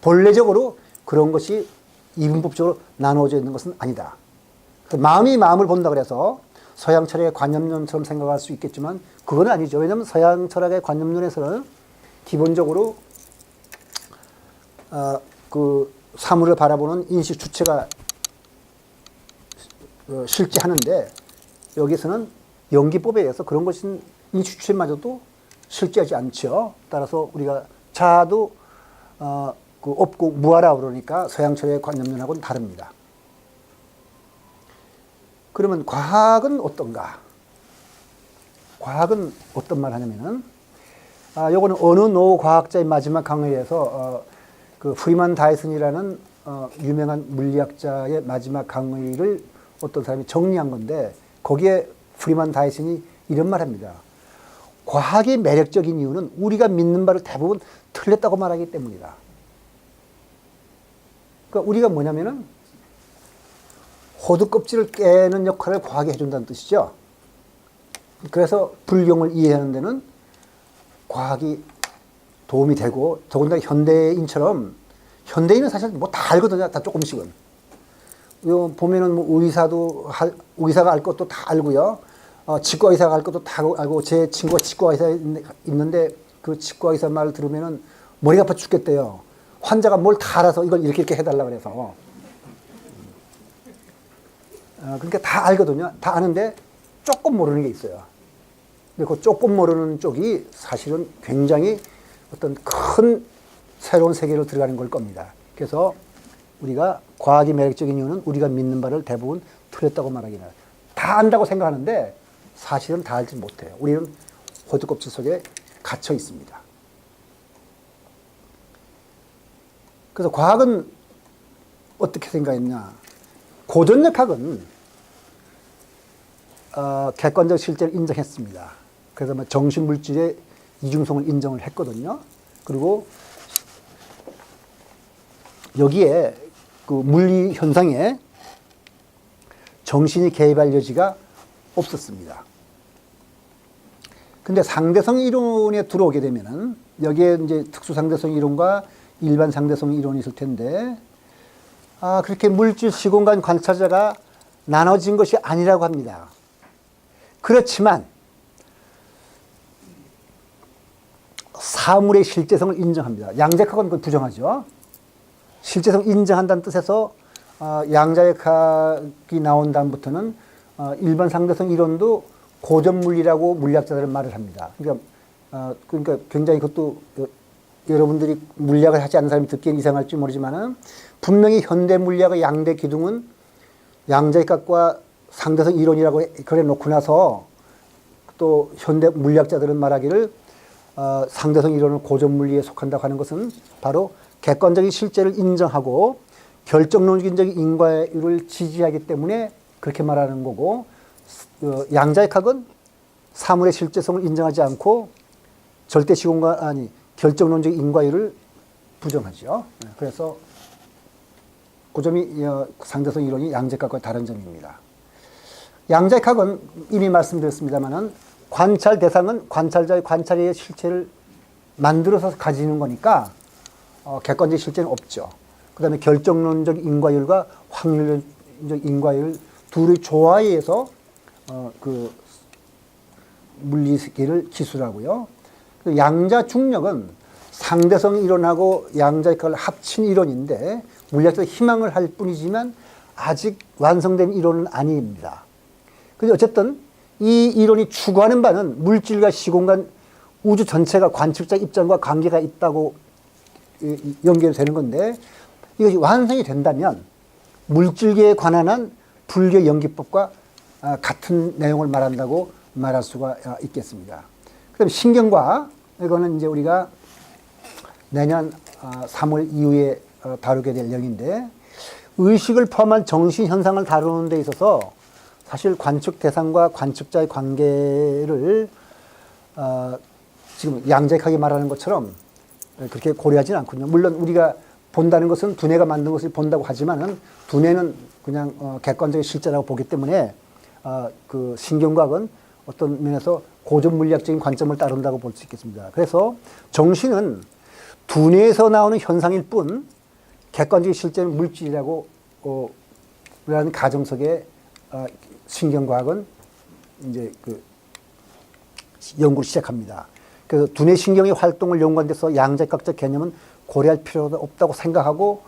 본래적으로 그런 것이 이분법적으로 나누어져 있는 것은 아니다. 마음이 마음을 본다 그래서 서양 철학의 관념론처럼 생각할 수 있겠지만 그건 아니죠. 왜냐하면 서양 철학의 관념론에서는 기본적으로 그 사물을 바라보는 인식 주체가 실제하는데 여기서는 연기법에 의해서 그런 것은 인식 주체마저도 실제하지 않죠. 따라서 우리가 자아도 그 없고 무아라 그러니까 서양 철학의 관념론하고는 다릅니다. 그러면 과학은 어떤가? 과학은 어떤 말 하냐면은 요거는 어느 노과학자의 마지막 강의에서 그 프리만 다이슨이라는 유명한 물리학자의 마지막 강의를 어떤 사람이 정리한 건데 거기에 프리만 다이슨이 이런 말 합니다. 과학이 매력적인 이유는 우리가 믿는 바를 대부분 틀렸다고 말하기 때문이다. 그러니까 우리가 뭐냐면은 호두 껍질을 깨는 역할을 과학이 해준다는 뜻이죠. 그래서 불경을 이해하는 데는 과학이 도움이 되고 더군다나 현대인처럼 현대인은 사실 뭐 다 알거든요. 다 조금씩은. 요 보면은 뭐 의사가 알 것도 다 알고요. 치과 의사가 알 것도 다 알고 제 친구가 치과 의사 있는데 그 치과 의사 말을 들으면은 머리가 아파 죽겠대요. 환자가 뭘 다 알아서 이걸 이렇게 해달라 그래서. 그러니까 다 알거든요. 다 아는데 조금 모르는 게 있어요. 근데 그 조금 모르는 쪽이 사실은 굉장히 어떤 큰 새로운 세계로 들어가는 걸 겁니다. 그래서 우리가 과학이 매력적인 이유는 우리가 믿는 바를 대부분 틀렸다고 말하기는 다 안다고 생각하는데 사실은 다 알지 못해요. 우리는 호두 껍질 속에 갇혀 있습니다. 그래서 과학은 어떻게 생각했냐? 고전역학은 객관적 실제를 인정했습니다. 그래서 뭐 정신물질의 이중성을 인정을 했거든요. 그리고 여기에 그 물리 현상에 정신이 개입할 여지가 없었습니다. 근데 상대성 이론에 들어오게 되면은 여기에 이제 특수 상대성 이론과 일반 상대성 이론이 있을 텐데 그렇게 물질 시공간 관찰자가 나눠진 것이 아니라고 합니다. 그렇지만 사물의 실제성을 인정합니다. 양자역학은 그걸 부정하죠. 실제성 인정한다는 뜻에서 양자역학이 나온 다음부터는 일반 상대성 이론도 고전물리라고 물리학자들은 말을 합니다. 그러니까 굉장히 그것도 여러분들이 물리학을 하지 않는 사람이 듣기엔 이상할지 모르지만은 분명히 현대 물리학의 양대 기둥은 양자역학과 상대성 이론이라고 그래 놓고 나서 또 현대 물리학자들은 말하기를 상대성 이론을 고전물리에 속한다고 하는 것은 바로 객관적인 실제를 인정하고 결정론적인 인과율을 지지하기 때문에 그렇게 말하는 거고 양자역학은 사물의 실제성을 인정하지 않고 절대 시공간 결정론적 인과율을 부정하죠. 그래서 그 점이 상대성 이론이 양자역학과 다른 점입니다. 양자역학은 이미 말씀드렸습니다만은 관찰 대상은 관찰자의 관찰의 실체를 만들어서 가지는 거니까 객관적 실체는 없죠. 그 다음에 결정론적 인과율과 확률적 인과율 둘의 조화에 의해서 그 물리계를 기술하고요. 양자 중력은 상대성 이론하고 양자역학을 합친 이론인데 물리학자가 희망을 할 뿐이지만 아직 완성된 이론은 아닙니다. 근데 어쨌든 이 이론이 추구하는 바는 물질과 시공간 우주 전체가 관측자 입장과 관계가 있다고 연결되는 건데 이것이 완성이 된다면 물질계에 관한 한 불교 연기법과 같은 내용을 말한다고 말할 수가 있겠습니다. 그다음에 신경과 이거는 이제 우리가 내년 3월 이후에 다루게 될 내용인데 의식을 포함한 정신 현상을 다루는 데 있어서 사실 관측 대상과 관측자의 관계를 지금 양자역학이 말하는 것처럼 그렇게 고려하지는 않거든요. 물론 우리가 본다는 것은 두뇌가 만든 것을 본다고 하지만은 두뇌는 그냥 객관적인 실제라고 보기 때문에 그 신경과학은 어떤 면에서 고전 물리학적인 관점을 따른다고 볼 수 있겠습니다. 그래서 정신은 두뇌에서 나오는 현상일 뿐 객관적인 실제는 물질이라고 라는 가정 속에 신경과학은 이제 그 연구를 시작합니다. 그래서 두뇌 신경의 활동을 연구하는 데서 양자역학적 개념은 고려할 필요가 없다고 생각하고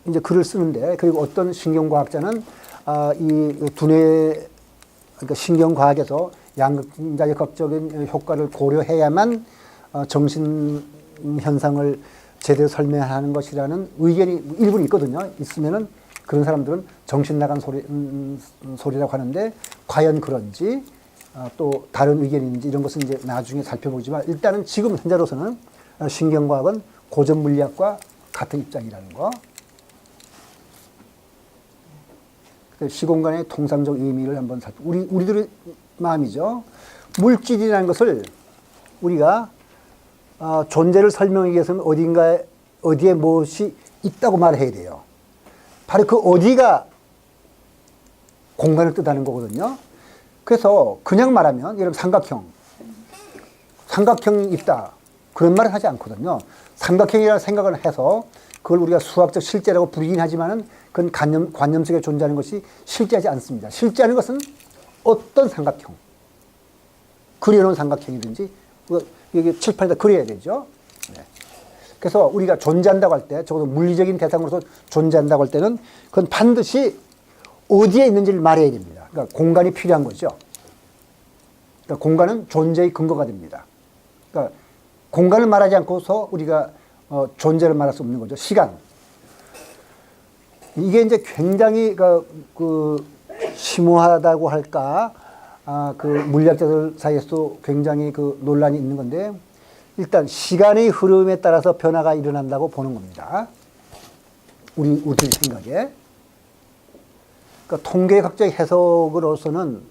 이제 글을 쓰는데, 그리고 어떤 신경과학자는 이 두뇌 그러니까 신경과학에서 양자역학적인 효과를 고려해야만 정신 현상을 제대로 설명하는 것이라는 의견이 일부는 있거든요. 있으면은 그런 사람들은 정신 나간 소리라고 하는데, 과연 그런지 또 다른 의견이 있는지 이런 것은 이제 나중에 살펴보지만, 일단은 지금 현재로서는 신경과학은 고전 물리학과 같은 입장이라는 거. 시공간의 통상적 의미를 한번 우리들의 마음이죠. 물질이라는 것을 우리가 존재를 설명하기 위해서는 어디에 무엇이 있다고 말해야 돼요. 바로 그 어디가 공간을 뜻하는 거거든요. 그래서 그냥 말하면, 예를 들면 삼각형이 있다, 그런 말을 하지 않거든요. 삼각형이라는 생각을 해서 그걸 우리가 수학적 실제라고 부르긴 하지만은 그건 관념 속에 존재하는 것이 실제하지 않습니다. 실제하는 것은 어떤 삼각형, 그려놓은 삼각형이든지 이게 칠판에다 그려야 되죠. 네. 그래서 우리가 존재한다고 할 때, 적어도 물리적인 대상으로서 존재한다고 할 때는 그건 반드시 어디에 있는지를 말해야 됩니다. 그러니까 공간이 필요한 거죠. 그러니까 공간은 존재의 근거가 됩니다. 그러니까 공간을 말하지 않고서 우리가 존재를 말할 수 없는 거죠. 시간. 이게 이제 굉장히 그 심오하다고 할까, 그 물리학자들 사이에서도 굉장히 그 논란이 있는 건데, 일단 시간의 흐름에 따라서 변화가 일어난다고 보는 겁니다. 우리들 생각에. 그러니까 통계학적 해석으로서는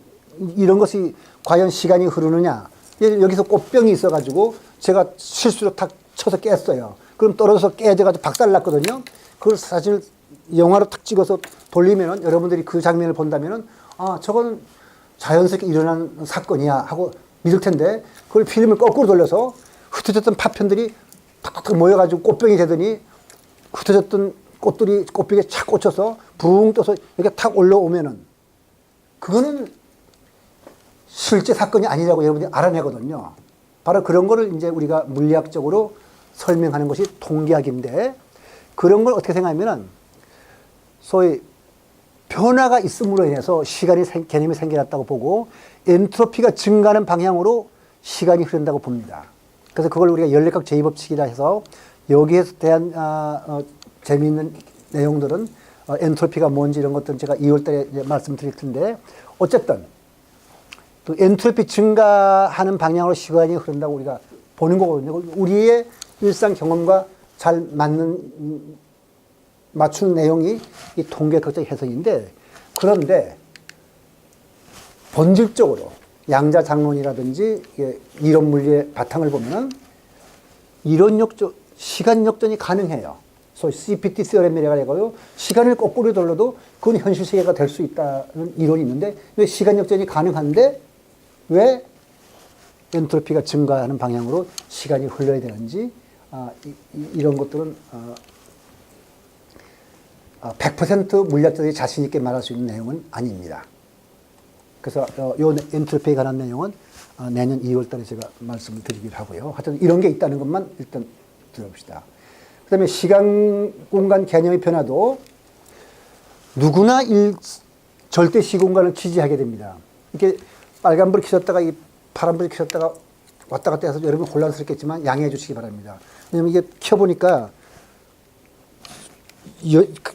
이런 것이 과연 시간이 흐르느냐. 여기서 꽃병이 있어가지고 제가 실수로 탁 쳐서 깼어요. 그럼 떨어져서 깨져가지고 박살났거든요. 그걸 사실 영화로 탁 찍어서 돌리면은, 여러분들이 그 장면을 본다면은 저건 자연스럽게 일어난 사건이야 하고 믿을 텐데, 그걸 필름을 거꾸로 돌려서 흩어졌던 파편들이 탁탁탁 모여가지고 꽃병이 되더니 흩어졌던 꽃들이 꽃병에 착 꽂혀서 붕 떠서 이렇게 탁 올라오면은 그거는 실제 사건이 아니라고 여러분들이 알아내거든요. 바로 그런 거를 이제 우리가 물리학적으로 설명하는 것이 통계학인데, 그런 걸 어떻게 생각하면은 소위 변화가 있음으로 인해서 개념이 생겨났다고 보고, 엔트로피가 증가하는 방향으로 시간이 흐른다고 봅니다. 그래서 그걸 우리가 연력학 제2법칙이라 해서, 여기에서 대한 재미있는 내용들은 엔트로피가 뭔지 이런 것들은 제가 2월 달에 말씀드릴 텐데, 어쨌든 또 엔트로피 증가하는 방향으로 시간이 흐른다고 우리가 보는 거거든요. 우리의 일상 경험과 잘 맞추는 내용이 이 통계학적 해석인데, 그런데 본질적으로 양자장론이라든지 이론 물리의 바탕을 보면은 시간 역전이 가능해요. 소위 CPT 시어렘이라고 해가지고 시간을 거꾸로 돌려도 그건 현실 세계가 될 수 있다는 이론이 있는데, 왜 시간 역전이 가능한데 왜 엔트로피가 증가하는 방향으로 시간이 흘러야 되는지, 이런 것들은 100% 물리학자들이 자신 있게 말할 수 있는 내용은 아닙니다. 그래서 요 엔트로피에 관한 내용은 내년 2월 달에 제가 말씀을 드리기로 하고요. 하여튼 이런 게 있다는 것만 일단 들어봅시다. 그 다음에 시간, 공간 개념의 변화도 누구나 절대 시공간을 취지하게 됩니다. 이렇게 빨간불이 켜졌다가 파란불이 켜졌다가 왔다 갔다 해서 여러분 혼란스럽겠지만 양해해 주시기 바랍니다. 왜냐면 이게 켜보니까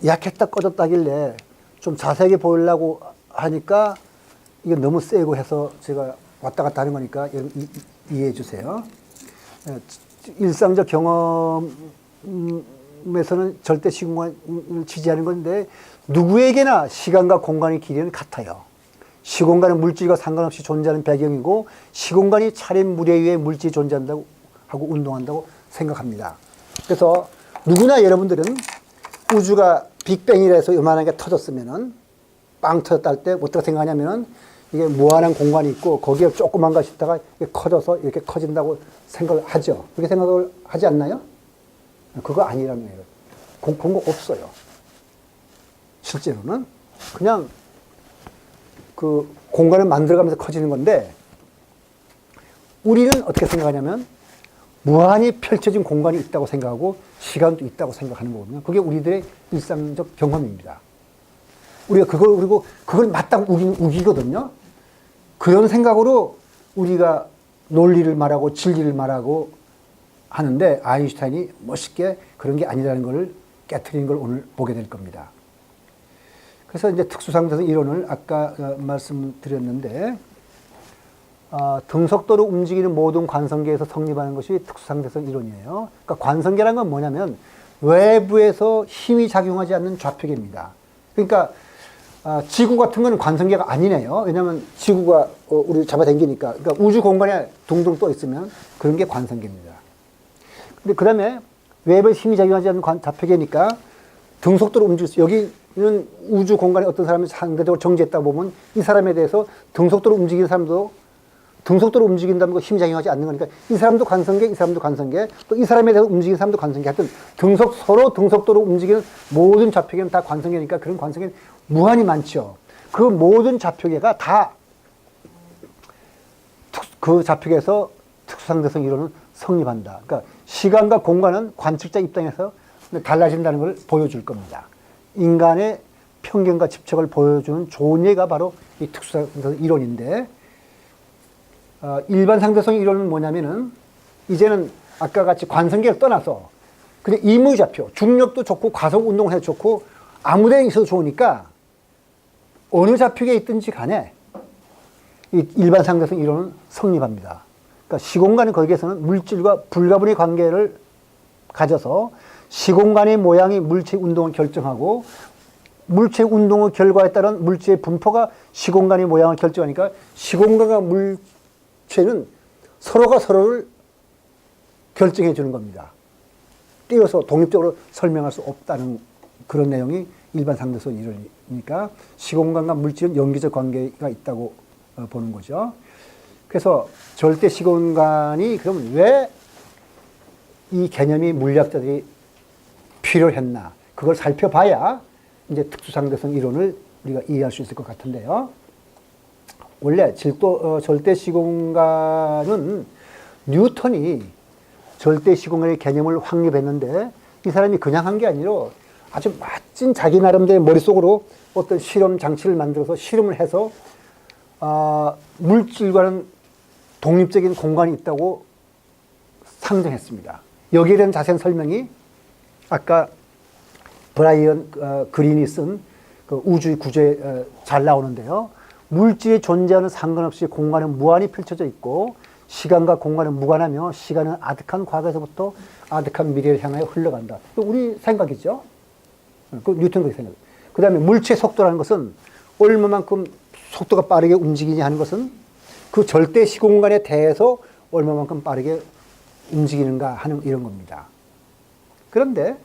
약했다 꺼졌다길래 좀 자세하게 보이려고 하니까 이게 너무 세고 해서 제가 왔다 갔다 하는 거니까 여러분 이해해 주세요. 일상적 경험을 시스템에서는 절대 시공간을 지지하는 건데 누구에게나 시간과 공간의 길이는 같아요. 시공간은 물질과 상관없이 존재하는 배경이고 시공간이 차림 무례 위에 물질이 존재한다고 하고 운동한다고 생각합니다. 그래서 누구나 여러분들은 우주가 빅뱅이라서 요만하게 터졌으면은 빵 터졌다 할 때 어떻게 생각하냐면은 이게 무한한 공간이 있고 거기에 조그만 것이 있다가 커져서 이렇게 커진다고 생각을 하죠. 그렇게 생각을 하지 않나요? 그거 아니라는 거예요. 그런 거 없어요. 실제로는 그냥 그 공간을 만들어가면서 커지는 건데 우리는 어떻게 생각하냐면 무한히 펼쳐진 공간이 있다고 생각하고 시간도 있다고 생각하는 거거든요. 그게 우리들의 일상적 경험입니다. 우리가 그걸 맞다고 우기거든요. 그런 생각으로 우리가 논리를 말하고 진리를 말하고 하는데 아인슈타인이 멋있게 그런 게 아니라는 걸 깨트리는 걸 오늘 보게 될 겁니다. 그래서 이제 특수상대성 이론을 아까 말씀드렸는데 등속도로 움직이는 모든 관성계에서 성립하는 것이 특수상대성 이론이에요. 그러니까 관성계라는 건 뭐냐면 외부에서 힘이 작용하지 않는 좌표계입니다. 그러니까 지구 같은 건 관성계가 아니네요. 왜냐하면 지구가 우리 잡아당기니까. 그러니까 우주 공간에 둥둥 떠 있으면 그런 게 관성계입니다. 근데 그 다음에 외부에서 힘이 작용하지 않는 좌표계니까 등속도로 움직일 수, 여기는 우주 공간에 어떤 사람이 상대적으로 정지했다 보면 이 사람에 대해서 등속도로 움직이는 사람도 등속도로 움직인다는 거 힘이 작용하지 않는 거니까 이 사람도 관성계, 이 사람도 관성계, 또 이 사람에 대해서 움직이는 사람도 관성계. 하여튼 서로 등속도로 움직이는 모든 좌표계는 다 관성계니까 그런 관성계는 무한히 많죠. 그 모든 좌표계가 다 그 좌표계에서 특수상대성 이론은 성립한다. 그러니까 시간과 공간은 관측자 입장에서 달라진다는 걸 보여줄 겁니다. 인간의 편견과 집착을 보여주는 좋은 예가 바로 이 특수상대성 이론인데 일반 상대성 이론은 뭐냐면은 이제는 아까 같이 관성계를 떠나서 그냥 이무좌표, 중력도 좋고 과속 운동을 해도 좋고 아무 데 있어도 좋으니까 어느 좌표계에 있든지 간에 이 일반 상대성 이론은 성립합니다. 그러니까 시공간은 거기에서는 물질과 불가분의 관계를 가져서 시공간의 모양이 물체의 운동을 결정하고 물체의 운동의 결과에 따른 물체의 분포가 시공간의 모양을 결정하니까 시공간과 물체는 서로가 서로를 결정해 주는 겁니다. 띄어서 독립적으로 설명할 수 없다는 그런 내용이 일반 상대성 이론이니까 시공간과 물질은 연기적 관계가 있다고 보는 거죠. 그래서 절대 시공간이 그러면 왜 이 개념이 물리학자들이 필요했나? 그걸 살펴봐야 이제 특수상대성 이론을 우리가 이해할 수 있을 것 같은데요. 원래 절대 시공간은 뉴턴이 절대 시공간의 개념을 확립했는데 이 사람이 그냥 한 게 아니라 아주 멋진 자기 나름대로 머릿속으로 어떤 실험 장치를 만들어서 실험을 해서 물질과는 독립적인 공간이 있다고 상정했습니다. 여기에 대한 자세한 설명이 아까 브라이언 그린이 쓴 그 우주의 구조에 잘 나오는데요. 물질이 존재하는 상관없이 공간은 무한히 펼쳐져 있고 시간과 공간은 무관하며 시간은 아득한 과거에서부터 아득한 미래를 향하여 흘러간다. 우리 생각이죠. 그 뉴턴 그렇게 생각해요. 그 다음에 물체의 속도라는 것은 얼마만큼 속도가 빠르게 움직이냐 하는 것은 그 절대 시공간에 대해서 얼마만큼 빠르게 움직이는가 하는 이런 겁니다. 그런데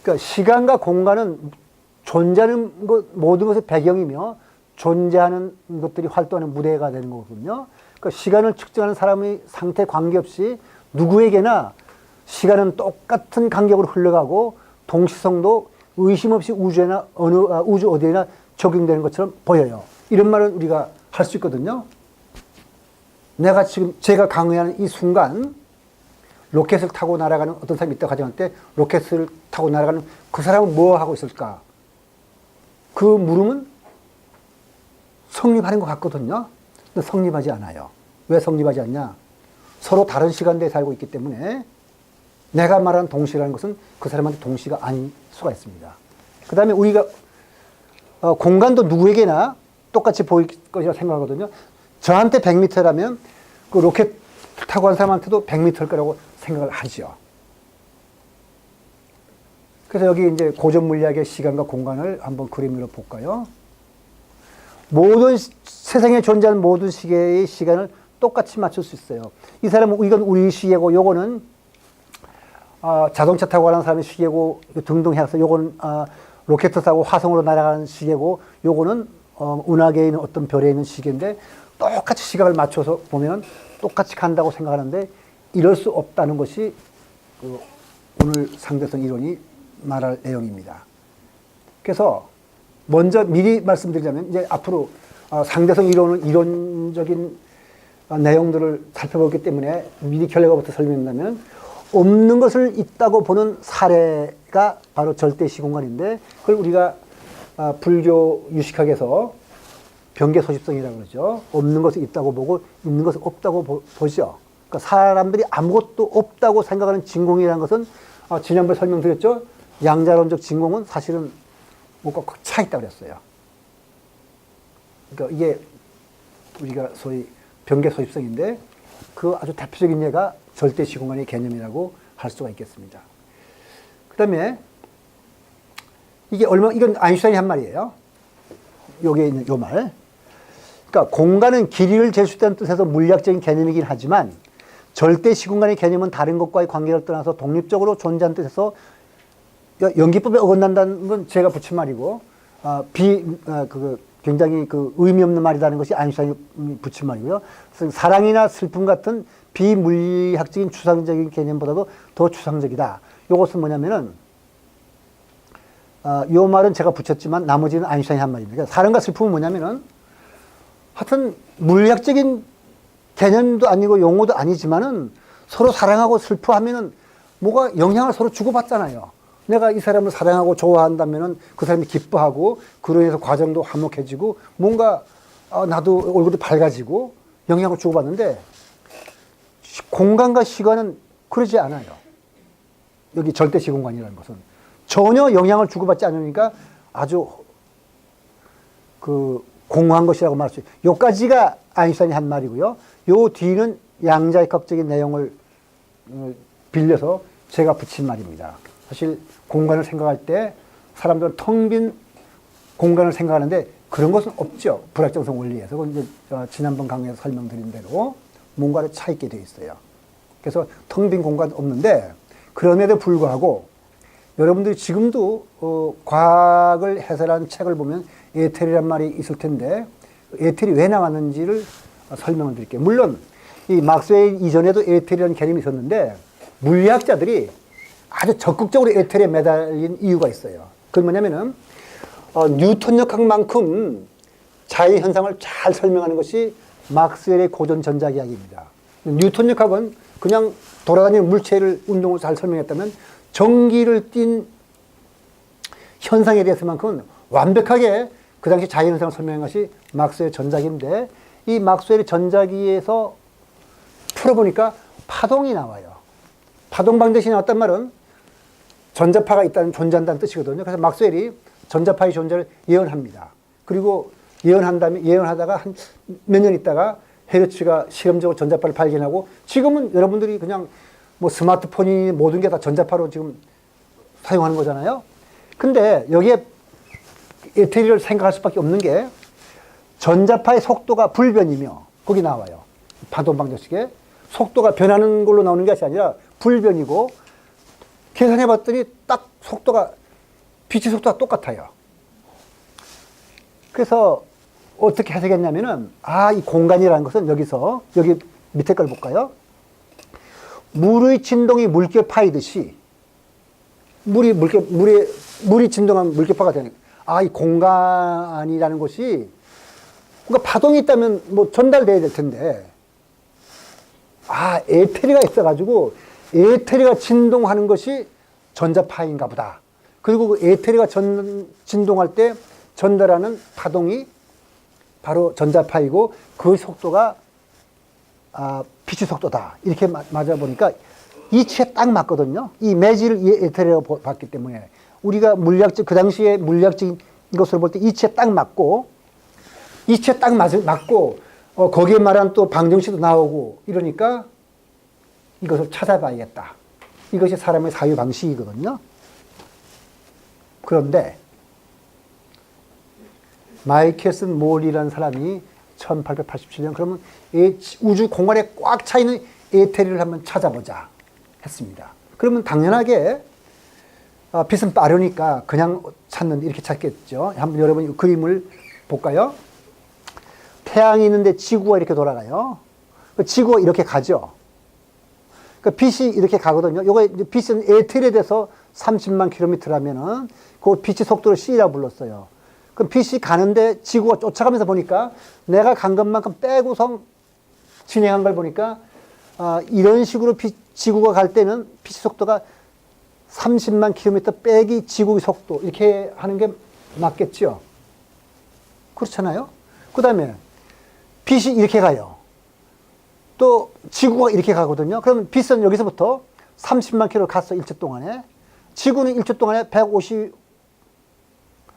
그러니까 시간과 공간은 존재하는 것, 모든 것의 배경이며 존재하는 것들이 활동하는 무대가 되는 거거든요. 그러니까 시간을 측정하는 사람의 상태 관계없이 누구에게나 시간은 똑같은 간격으로 흘러가고 동시성도 의심 없이 우주에나 우주 어디에나 적용되는 것처럼 보여요. 이런 말을 우리가 할 수 있거든요. 제가 강의하는 이 순간 로켓을 타고 날아가는 어떤 사람이 있다고 가정할 때 로켓을 타고 날아가는 그 사람은 뭐 하고 있을까? 그 물음은 성립하는 것 같거든요. 근데 성립하지 않아요. 왜 성립하지 않냐? 서로 다른 시간대에 살고 있기 때문에 내가 말하는 동시라는 것은 그 사람한테 동시가 아닐 수가 있습니다. 그 다음에 우리가 공간도 누구에게나 똑같이 보일 것이라 생각하거든요. 저한테 100m라면 그 로켓 타고 간 사람한테도 100m일 거라고 생각을 하죠. 그래서 여기 이제 고전 물리학의 시간과 공간을 한번 그림으로 볼까요? 모든 세상에 존재하는 모든 시계의 시간을 똑같이 맞출 수 있어요. 이 사람은 이건 우리 시계고 요거는 자동차 타고 가는 사람의 시계고 등등 해서 요거는 로켓 타고 화성으로 날아가는 시계고 요거는 은하계에 있는 어떤 별에 있는 시계인데 똑같이 시각을 맞춰서 보면 똑같이 간다고 생각하는데 이럴 수 없다는 것이 오늘 상대성 이론이 말할 내용입니다. 그래서 먼저 미리 말씀드리자면 이제 앞으로 상대성 이론은 이론적인 내용들을 살펴보기 때문에 미리 결과부터 설명한다면 없는 것을 있다고 보는 사례가 바로 절대시공간인데 그걸 우리가 불교 유식학에서 병계소집성이라고 그러죠. 없는 것을 있다고 보고 있는 것을 없다고 보죠. 그러니까 사람들이 아무것도 없다고 생각하는 진공이라는 것은 지난번에 설명드렸죠. 양자론적 진공은 사실은 뭔가 차 있다고 그랬어요. 그러니까 이게 우리가 소위 병계소집성인데 그 아주 대표적인 예가 절대시공간의 개념이라고 할 수가 있겠습니다. 그 다음에 이건 아인슈타인이 한 말이에요. 여기에 있는 요 말. 그러니까 공간은 길이를 잴 수 있다는 뜻에서 물리학적인 개념이긴 하지만 절대시공간의 개념은 다른 것과의 관계를 떠나서 독립적으로 존재하는 뜻에서 연기법에 어긋난다는 건 제가 붙인 말이고 굉장히 의미 없는 말이라는 것이 아인슈타인이 붙인 말이고요. 사랑이나 슬픔 같은 비물리학적인 추상적인 개념보다도 더 추상적이다. 이것은 뭐냐면은 이 말은 제가 붙였지만 나머지는 아인슈타인이 한 말입니다. 사랑과 슬픔은 뭐냐면은 하여튼 물리학적인 개념도 아니고 용어도 아니지만은 서로 사랑하고 슬퍼하면은 뭐가 영향을 서로 주고받잖아요. 내가 이 사람을 사랑하고 좋아한다면은 그 사람이 기뻐하고 그로 인해서 과정도 화목해지고 뭔가 나도 얼굴이 밝아지고 영향을 주고받는데 공간과 시간은 그러지 않아요. 여기 절대시공간이라는 것은 전혀 영향을 주고받지 않으니까 아주 공허한 것이라고 말할 수 있어요. 요까지가 아인슈타인이 한 말이고요. 요 뒤는 양자역학적인 내용을 빌려서 제가 붙인 말입니다. 사실 공간을 생각할 때 사람들은 텅 빈 공간을 생각하는데 그런 것은 없죠. 불확정성 원리에서. 그건 이제 지난번 강의에서 설명드린 대로 뭔가를 차 있게 되어 있어요. 그래서 텅 빈 공간 없는데 그럼에도 불구하고 여러분들이 지금도 과학을 해설한 책을 보면 에테르란 말이 있을 텐데 에테르이 왜 나왔는지를 설명을 드릴게요. 물론 이 막스웰 이전에도 에테르라는 개념이 있었는데 물리학자들이 아주 적극적으로 에테르에 매달린 이유가 있어요. 그건 뭐냐면은 뉴턴역학만큼 자연현상을 잘 설명하는 것이 막스웰의 고전 전자기하학입니다. 뉴턴역학은 그냥 돌아다니는 물체를 운동을 잘 설명했다면 전기를 띤 현상에 대해서만큼은 완벽하게 그 당시 자연현상을 설명한 것이 막스웰의 전자기인데 이 막스웰의 전자기에서 풀어보니까 파동이 나와요. 파동 방정식이 나왔단 말은 전자파가 있다는 존재한다는 뜻이거든요. 그래서 막스웰이 전자파의 존재를 예언합니다. 그리고 예언하다가 한 몇 년 있다가 헤르츠가 실험적으로 전자파를 발견하고 지금은 여러분들이 그냥 뭐 스마트폰이 모든 게 다 전자파로 지금 사용하는 거잖아요. 근데 여기에 에테리를 생각할 수밖에 없는 게 전자파의 속도가 불변이며 거기 나와요. 파동 방정식에 속도가 변하는 걸로 나오는 것이 아니라 불변이고 계산해 봤더니 딱 빛의 속도가 똑같아요. 그래서 어떻게 해석했냐면은 이 공간이라는 것은 여기 밑에 걸 볼까요? 물의 진동이 물결 파이듯이 물이 진동하면 물결파가 되는 이 공간이라는 것이 그러니까 파동이 있다면 뭐 전달돼야 될 텐데 에테리가 있어가지고 에테리가 진동하는 것이 전자파인가 보다. 그리고 그 에테리가 진동할 때 전달하는 파동이 바로 전자파이고 그 속도가 빛의 속도다. 이렇게 맞아보니까 이치에 딱 맞거든요. 이 매질을 에테리라고 봤기 때문에 우리가 그 당시에 물리학적인 것으로 볼 때 이치에 딱 맞고 이치에 딱 맞고 거기에 말한 또 방정식도 나오고 이러니까 이것을 찾아봐야겠다. 이것이 사람의 사유 방식이거든요. 그런데 마이켈슨 몰이라는 사람이 1887년 그러면 우주 공간에 꽉 차 있는 에테리를 한번 찾아보자 했습니다. 그러면 당연하게 빛은 빠르니까 그냥 찾는 이렇게 찾겠죠. 한번 여러분 그림을 볼까요? 태양이 있는데 지구가 이렇게 돌아가요. 지구가 이렇게 가죠. 빛이 이렇게 가거든요. 요거 빛은 에테리에 대해서 30만 킬로미터라면은 그 빛의 속도를 C라고 불렀어요. 그럼 빛이 가는데 지구가 쫓아가면서 보니까 내가 간 것만큼 빼고서 진행한 걸 보니까 이런 식으로 지구가 갈 때는 빛의 속도가 30만 킬로미터 빼기 지구의 속도 이렇게 하는 게 맞겠죠. 그렇잖아요. 그 다음에 빛이 이렇게 가요. 또 지구가 이렇게 가거든요. 그러면 빛은 여기서부터 30만 킬로를 갔어. 1초 동안에. 지구는 1초 동안에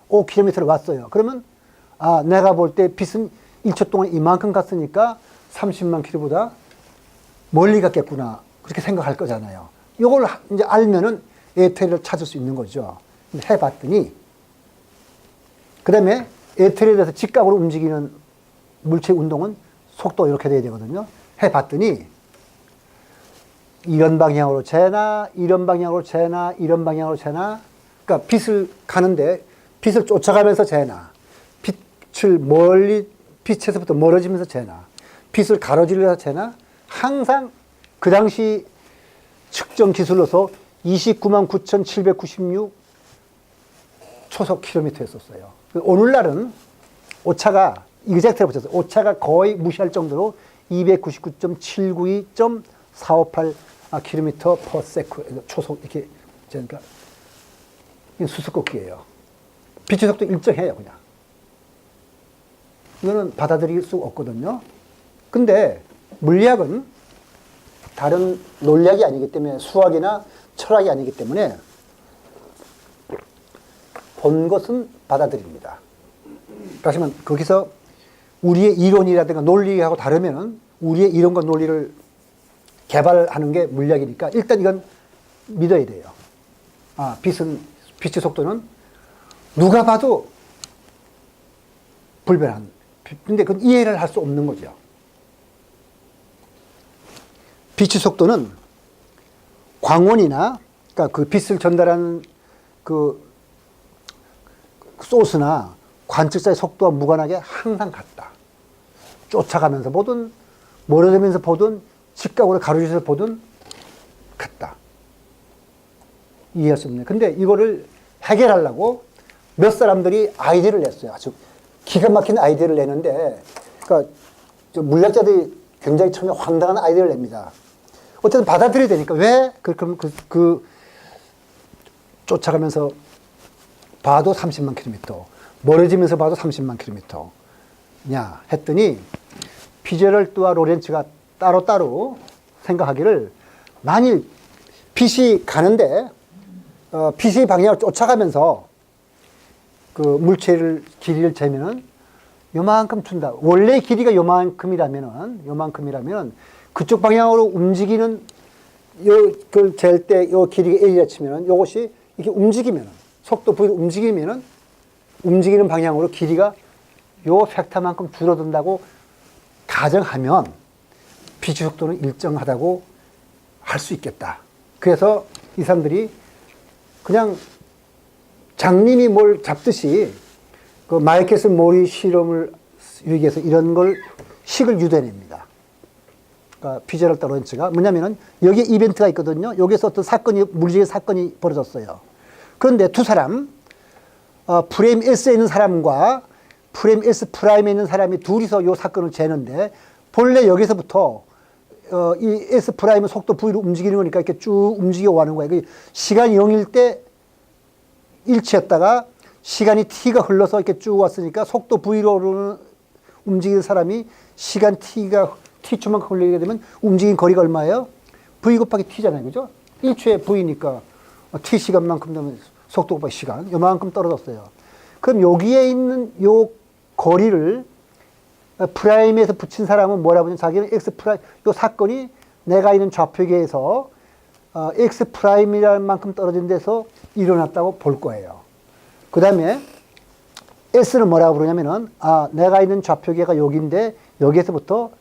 155km를 왔어요. 그러면 내가 볼 때 빛은 1초 동안 이만큼 갔으니까 30만 킬로보다 멀리 갔겠구나. 그렇게 생각할 거잖아요. 이걸 이제 알면은 에테리를 찾을 수 있는 거죠. 해봤더니 그 다음에 에테리에 대해서 직각으로 움직이는 물체 운동은 속도가 이렇게 돼야 되거든요. 해봤더니 이런 방향으로 재나 이런 방향으로 재나 이런 방향으로 재나 그러니까 빛을 가는데 빛을 쫓아가면서 재나 빛을 빛에서부터 멀어지면서 재나 빛을 가로지르면서 재나 항상 그 당시 측정 기술로서 29만 9,796 초속 킬로미터였었어요. 오늘날은 오차가 이그젝트로 붙였어요. 오차가 거의 무시할 정도로 299.792.458 킬로미터 퍼 세컨드 초속 이렇게 그러니까 수수께끼예요. 빛의 속도 일정해요, 그냥. 이거는 받아들일 수 없거든요. 근데 물리학은 다른 논리학이 아니기 때문에 수학이나 철학이 아니기 때문에 본 것은 받아들입니다. 그렇지만 거기서 우리의 이론이라든가 논리하고 다르면은 우리의 이론과 논리를 개발하는 게 물리학이니까 일단 이건 믿어야 돼요. 빛의 속도는 누가 봐도 불변한. 근데 그건 이해를 할 수 없는 거죠. 빛의 속도는 광원이나 그러니까 그 빛을 전달하는 그 소스나 관측자의 속도와 무관하게 항상 같다. 쫓아가면서 보든 멀어지면서 보든 직각으로 가로지르면서 보든 같다. 이해할 수 없네. 근데 이거를 해결하려고 몇 사람들이 아이디어를 냈어요. 아주 기가 막힌 아이디어를 내는데, 그러니까 물리학자들이 굉장히 처음에 황당한 아이디어를 냅니다. 어쨌든 받아들여야 되니까 왜 그럼 쫓아가면서 봐도 30만 킬로미터, 멀어지면서 봐도 30만 킬로미터냐 했더니 피제럴트와 로렌츠가 따로따로 생각하기를 만일 빛이 가는데 빛의 방향을 쫓아가면서 그 물체를 길이를 재면은 요만큼 준다. 원래 길이가 요만큼이라면은 그쪽 방향으로 움직이는 그걸 잴 때 요 길이가 L이라 치면은 요것이 이렇게 움직이면은 속도 V로 움직이면은 움직이는 방향으로 길이가 요 벡터만큼 줄어든다고 가정하면 빛의 속도는 일정하다고 할 수 있겠다. 그래서 이 사람들이 그냥 장님이 뭘 잡듯이 그 마이켈슨 몰이 실험을 위해서 이런 걸 식을 유도해냅니다. 그러니까 피제럴트 로렌츠가 뭐냐면은 여기에 이벤트가 있거든요. 여기서 어떤 사건이 물리적인 사건이 벌어졌어요. 그런데 두 사람 프레임 S에 있는 사람과 프레임 S 프라임에 있는 사람이 둘이서 이 사건을 재는데 본래 여기서부터 이 S 프라임은 속도 V로 움직이는 거니까 이렇게 쭉 움직여 가는 거예요. 시간이 0일 때 일치했다가 시간이 T가 흘러서 이렇게 쭉 왔으니까 속도 V로 움직이는 사람이 시간 T가 T초만큼 흘리게 되면 움직인 거리가 얼마예요? V 곱하기 T잖아요. 그죠? 1초에 V니까 T 시간만큼 되면 속도 곱하기 시간. 요만큼 떨어졌어요. 그럼 여기에 있는 요 거리를 프라임에서 붙인 사람은 뭐라고 하냐면 자기는 X 프라임, 요 사건이 내가 있는 좌표계에서 X 프라임이라는 만큼 떨어진 데서 일어났다고 볼 거예요. 그 다음에 S는 뭐라고 부르냐면은, 내가 있는 좌표계가 여기인데, 여기에서부터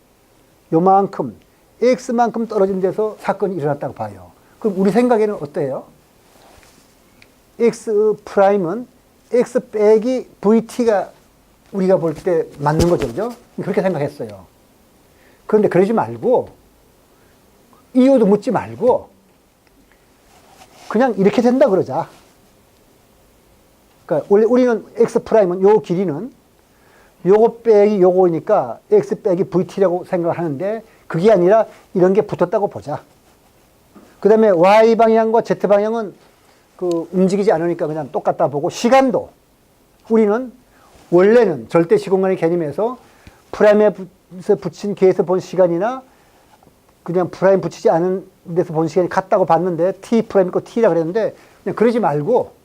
요만큼, X만큼 떨어진 데서 사건이 일어났다고 봐요. 그럼 우리 생각에는 어때요? X 프라임은 X 빼기 VT가 우리가 볼 때 맞는 거죠. 그죠? 그렇게 생각했어요. 그런데 그러지 말고, 이유도 묻지 말고, 그냥 이렇게 된다 그러자. 그러니까 원래 우리는 X 프라임은 요 길이는 요거 빼기 요거니까 X 빼기 VT라고 생각을 하는데, 그게 아니라 이런 게 붙었다고 보자. 그 다음에 Y 방향과 Z 방향은 움직이지 않으니까 그냥 똑같다 보고, 시간도 우리는 원래는 절대 시공간의 개념에서 프라임에 붙인 계에서 본 시간이나 그냥 프라임 붙이지 않은 데서 본 시간이 같다고 봤는데, T 프라임 있고 T라 그랬는데, 그냥 그러지 말고,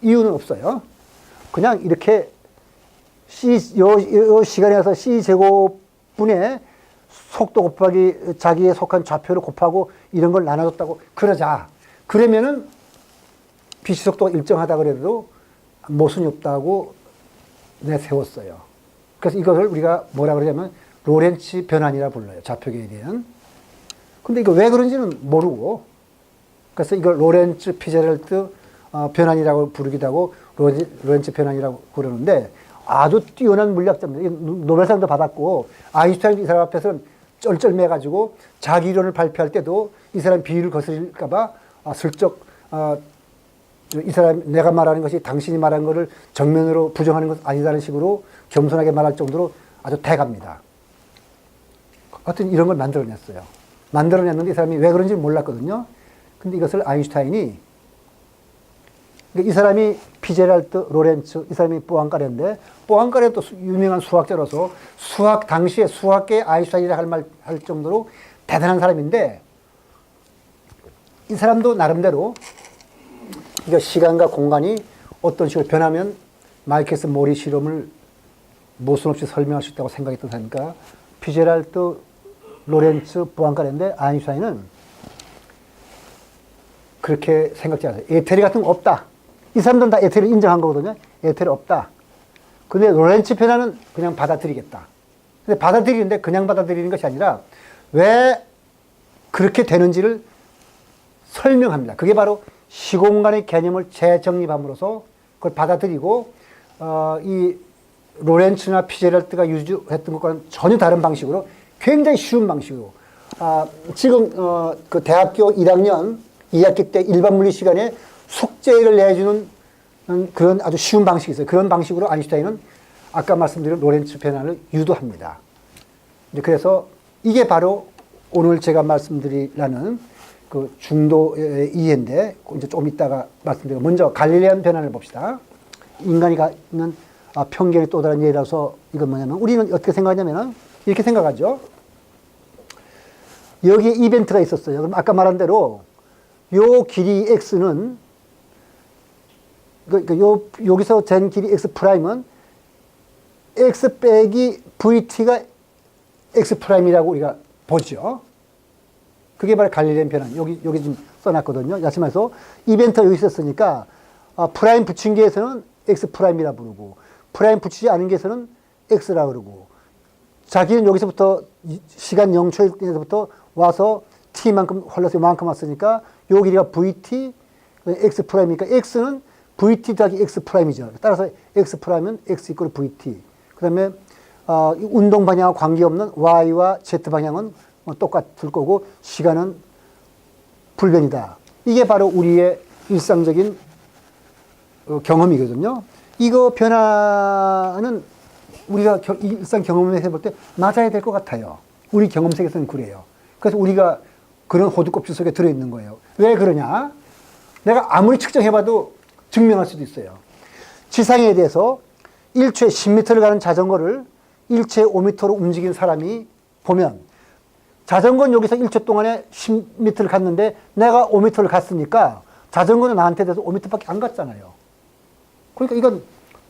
이유는 없어요. 그냥 이렇게 요 시간에서 C 제곱분의 속도 곱하기 자기에 속한 좌표를 곱하고 이런 걸 나눠줬다고 그러자. 그러면은 빛의 속도가 일정하다 그래도 모순이 없다고 내세웠어요. 그래서 이것을 우리가 뭐라 그러냐면 로렌츠 변환이라 불러요. 좌표계에 대한. 근데 이거 왜 그런지는 모르고, 그래서 이걸 로렌츠 피제랄트 변환이라고 부르기도 하고 로렌츠 변환이라고 그러는데, 아주 뛰어난 물리학자입니다. 노벨상도 받았고, 아인슈타인 이 사람 앞에서는 쩔쩔매가지고 자기 이론을 발표할 때도 이 사람 비위를 거스릴까봐 슬쩍 이 사람 내가 말하는 것이 당신이 말한 것을 정면으로 부정하는 것 아니다는 식으로 겸손하게 말할 정도로 아주 대가입니다. 하여튼 이런 걸 만들어냈어요. 만들어냈는데 이 사람이 왜 그런지 몰랐거든요. 근데 이것을 아인슈타인이, 이 사람이 피제랄트 로렌츠, 이 사람이 뽀앙까레인데, 뽀앙까레도 유명한 수학자로서 수학, 당시에 수학계의 아인슈타인이라 할 정도로 대단한 사람인데, 이 사람도 나름대로 이거 시간과 공간이 어떤 식으로 변하면 마이케스 모리 실험을 모순 없이 설명할 수 있다고 생각했던 사람이니까, 피제랄트 로렌츠 뽀앙까레인데, 아인슈타인은 그렇게 생각지 않아요. 에테리 같은 거 없다. 이 사람들은 다 에테리를 인정한 거거든요. 에테리 없다. 근데 로렌츠 변화는 그냥 받아들이겠다. 근데 받아들이는데 그냥 받아들이는 것이 아니라 왜 그렇게 되는지를 설명합니다. 그게 바로 시공간의 개념을 재정립함으로써 그걸 받아들이고, 이 로렌츠나 피제랄트가 유주했던 것과는 전혀 다른 방식으로, 굉장히 쉬운 방식으로, 지금 그 대학교 1학년 2학기 때 일반 물리 시간에 숙제를 내주는 그런 아주 쉬운 방식이 있어요. 그런 방식으로 아인슈타인은 아까 말씀드린 로렌츠 변환을 유도합니다. 그래서 이게 바로 오늘 제가 말씀드리려는 그 중도의 이해인데, 이제 좀 이따가 말씀드리고, 먼저 갈릴레안 변환을 봅시다. 인간이 갖는 편견의 또 다른 예라서, 이건 뭐냐면, 우리는 어떻게 생각하냐면, 이렇게 생각하죠. 여기에 이벤트가 있었어요. 그럼 아까 말한 대로, 요 길이 x는, 여기서 잰 길이 x 프라임은 x 빼기 vt가 x 프라임이라고 우리가 보죠. 그게 바로 갈릴레안 변환. 여기 좀 써놨거든요. 다시 말해서 이벤트가 여기 있었으니까, 프라임 붙인 게에서는 x 프라임이라 부르고, 프라임 붙이지 않은 게에서는 x라 그러고, 자기는 여기서부터 시간 0초에서부터 와서 t만큼 흘러서 요만큼 왔으니까 요 길이가 vt, x 프라임이니까 x는 vt 더하기 x 프라임이죠. 따라서 x 프라임은 x 이퀄 vt. 그 다음에 운동 방향과 관계없는 y와 z 방향은 똑같을 거고, 시간은 불변이다. 이게 바로 우리의 일상적인 경험이거든요. 이거 변화는 우리가 일상 경험을 해볼 때 맞아야 될 것 같아요. 우리 경험 세계에서는 그래요. 그래서 우리가 그런 호두껍질 속에 들어있는 거예요. 왜 그러냐? 내가 아무리 측정해봐도 증명할 수도 있어요. 지상에 대해서 1초에 10m를 가는 자전거를 1초에 5m로 움직이는 사람이 보면, 자전거는 여기서 1초 동안에 10m를 갔는데 내가 5m를 갔으니까 자전거는 나한테 대해서 5m밖에 안 갔잖아요. 그러니까 이건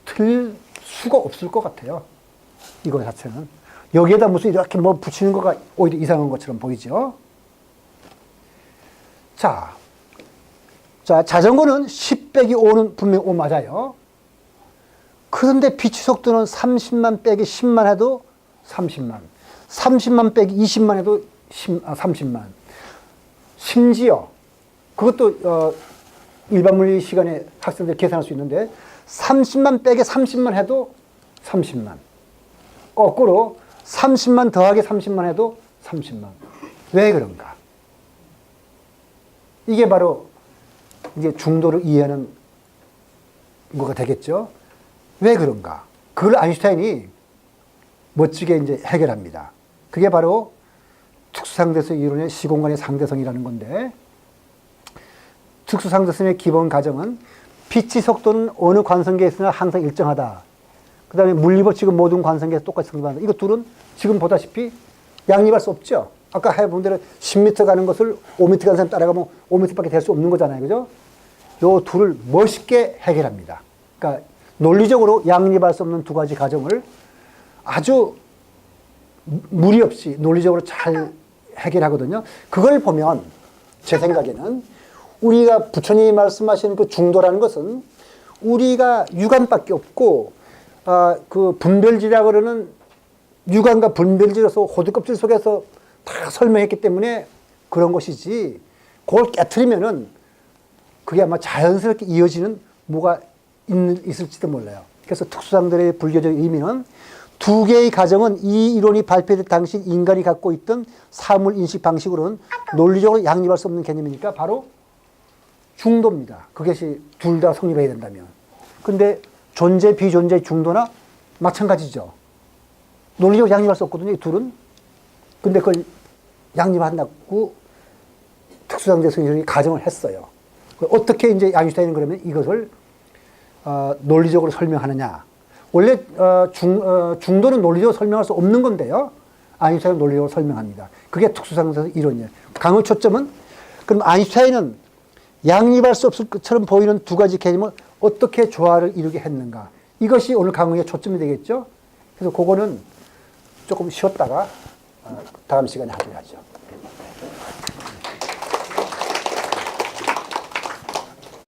틀릴 수가 없을 것 같아요. 이거 자체는. 여기에다 무슨 이렇게 뭐 붙이는 거가 오히려 이상한 것처럼 보이죠. 자, 자전거는 10 빼기 5는 분명히 5 맞아요. 그런데 빛의 속도는 30만 빼기 10만 해도 30만. 30만 빼기 20만 해도 30만. 심지어 그것도 일반 물리 시간에 학생들이 계산할 수 있는데 30만 빼기 30만 해도 30만. 거꾸로 30만 더하기 30만 해도 30만. 왜 그런가? 이게 바로 이제 중도를 이해하는 거가 되겠죠. 왜 그런가? 그걸 아인슈타인이 멋지게 이제 해결합니다. 그게 바로 특수상대성 이론의 시공간의 상대성이라는 건데, 특수상대성의 기본 가정은 빛의 속도는 어느 관성계에 있으나 항상 일정하다. 그 다음에 물리법칙은 모든 관성계에서 똑같이 성립한다. 이거 둘은 지금 보다시피 양립할 수 없죠. 아까 해본 대로 10m 가는 것을 5m 가는 사람 따라가면 5m밖에 될 수 없는 거잖아요. 그죠? 요 둘을 멋있게 해결합니다. 그러니까 논리적으로 양립할 수 없는 두 가지 가정을 아주 무리 없이 논리적으로 잘 해결하거든요. 그걸 보면 제 생각에는 우리가 부처님이 말씀하시는 그 중도라는 것은 우리가 육안밖에 없고 그 분별지라고 그러는 육안과 분별지로서 호두껍질 속에서 다 설명했기 때문에 그런 것이지, 그걸 깨트리면은 그게 아마 자연스럽게 이어지는 뭐가 있을지도 몰라요. 그래서 특수상들의 불교적 의미는 두 개의 가정은 이 이론이 발표될 당시 인간이 갖고 있던 사물 인식 방식으로는 논리적으로 양립할 수 없는 개념이니까 바로 중도입니다. 그것이 둘 다 성립해야 된다면. 근데 존재, 비존재, 중도나 마찬가지죠. 논리적으로 양립할 수 없거든요, 이 둘은. 근데 그걸 양립한다고 특수상대성 이론이 가정을 했어요. 어떻게 이제 아인슈타인은 그러면 이것을 논리적으로 설명하느냐. 원래 중도는 논리적으로 설명할 수 없는 건데요. 아인슈타인은 논리적으로 설명합니다. 그게 특수상대성 이론이에요. 강의 초점은 그럼 아인슈타인은 양립할 수 없을 것처럼 보이는 두 가지 개념을 어떻게 조화를 이루게 했는가. 이것이 오늘 강의의 초점이 되겠죠. 그래서 그거는 조금 쉬었다가 다음 시간에 하도록 하죠.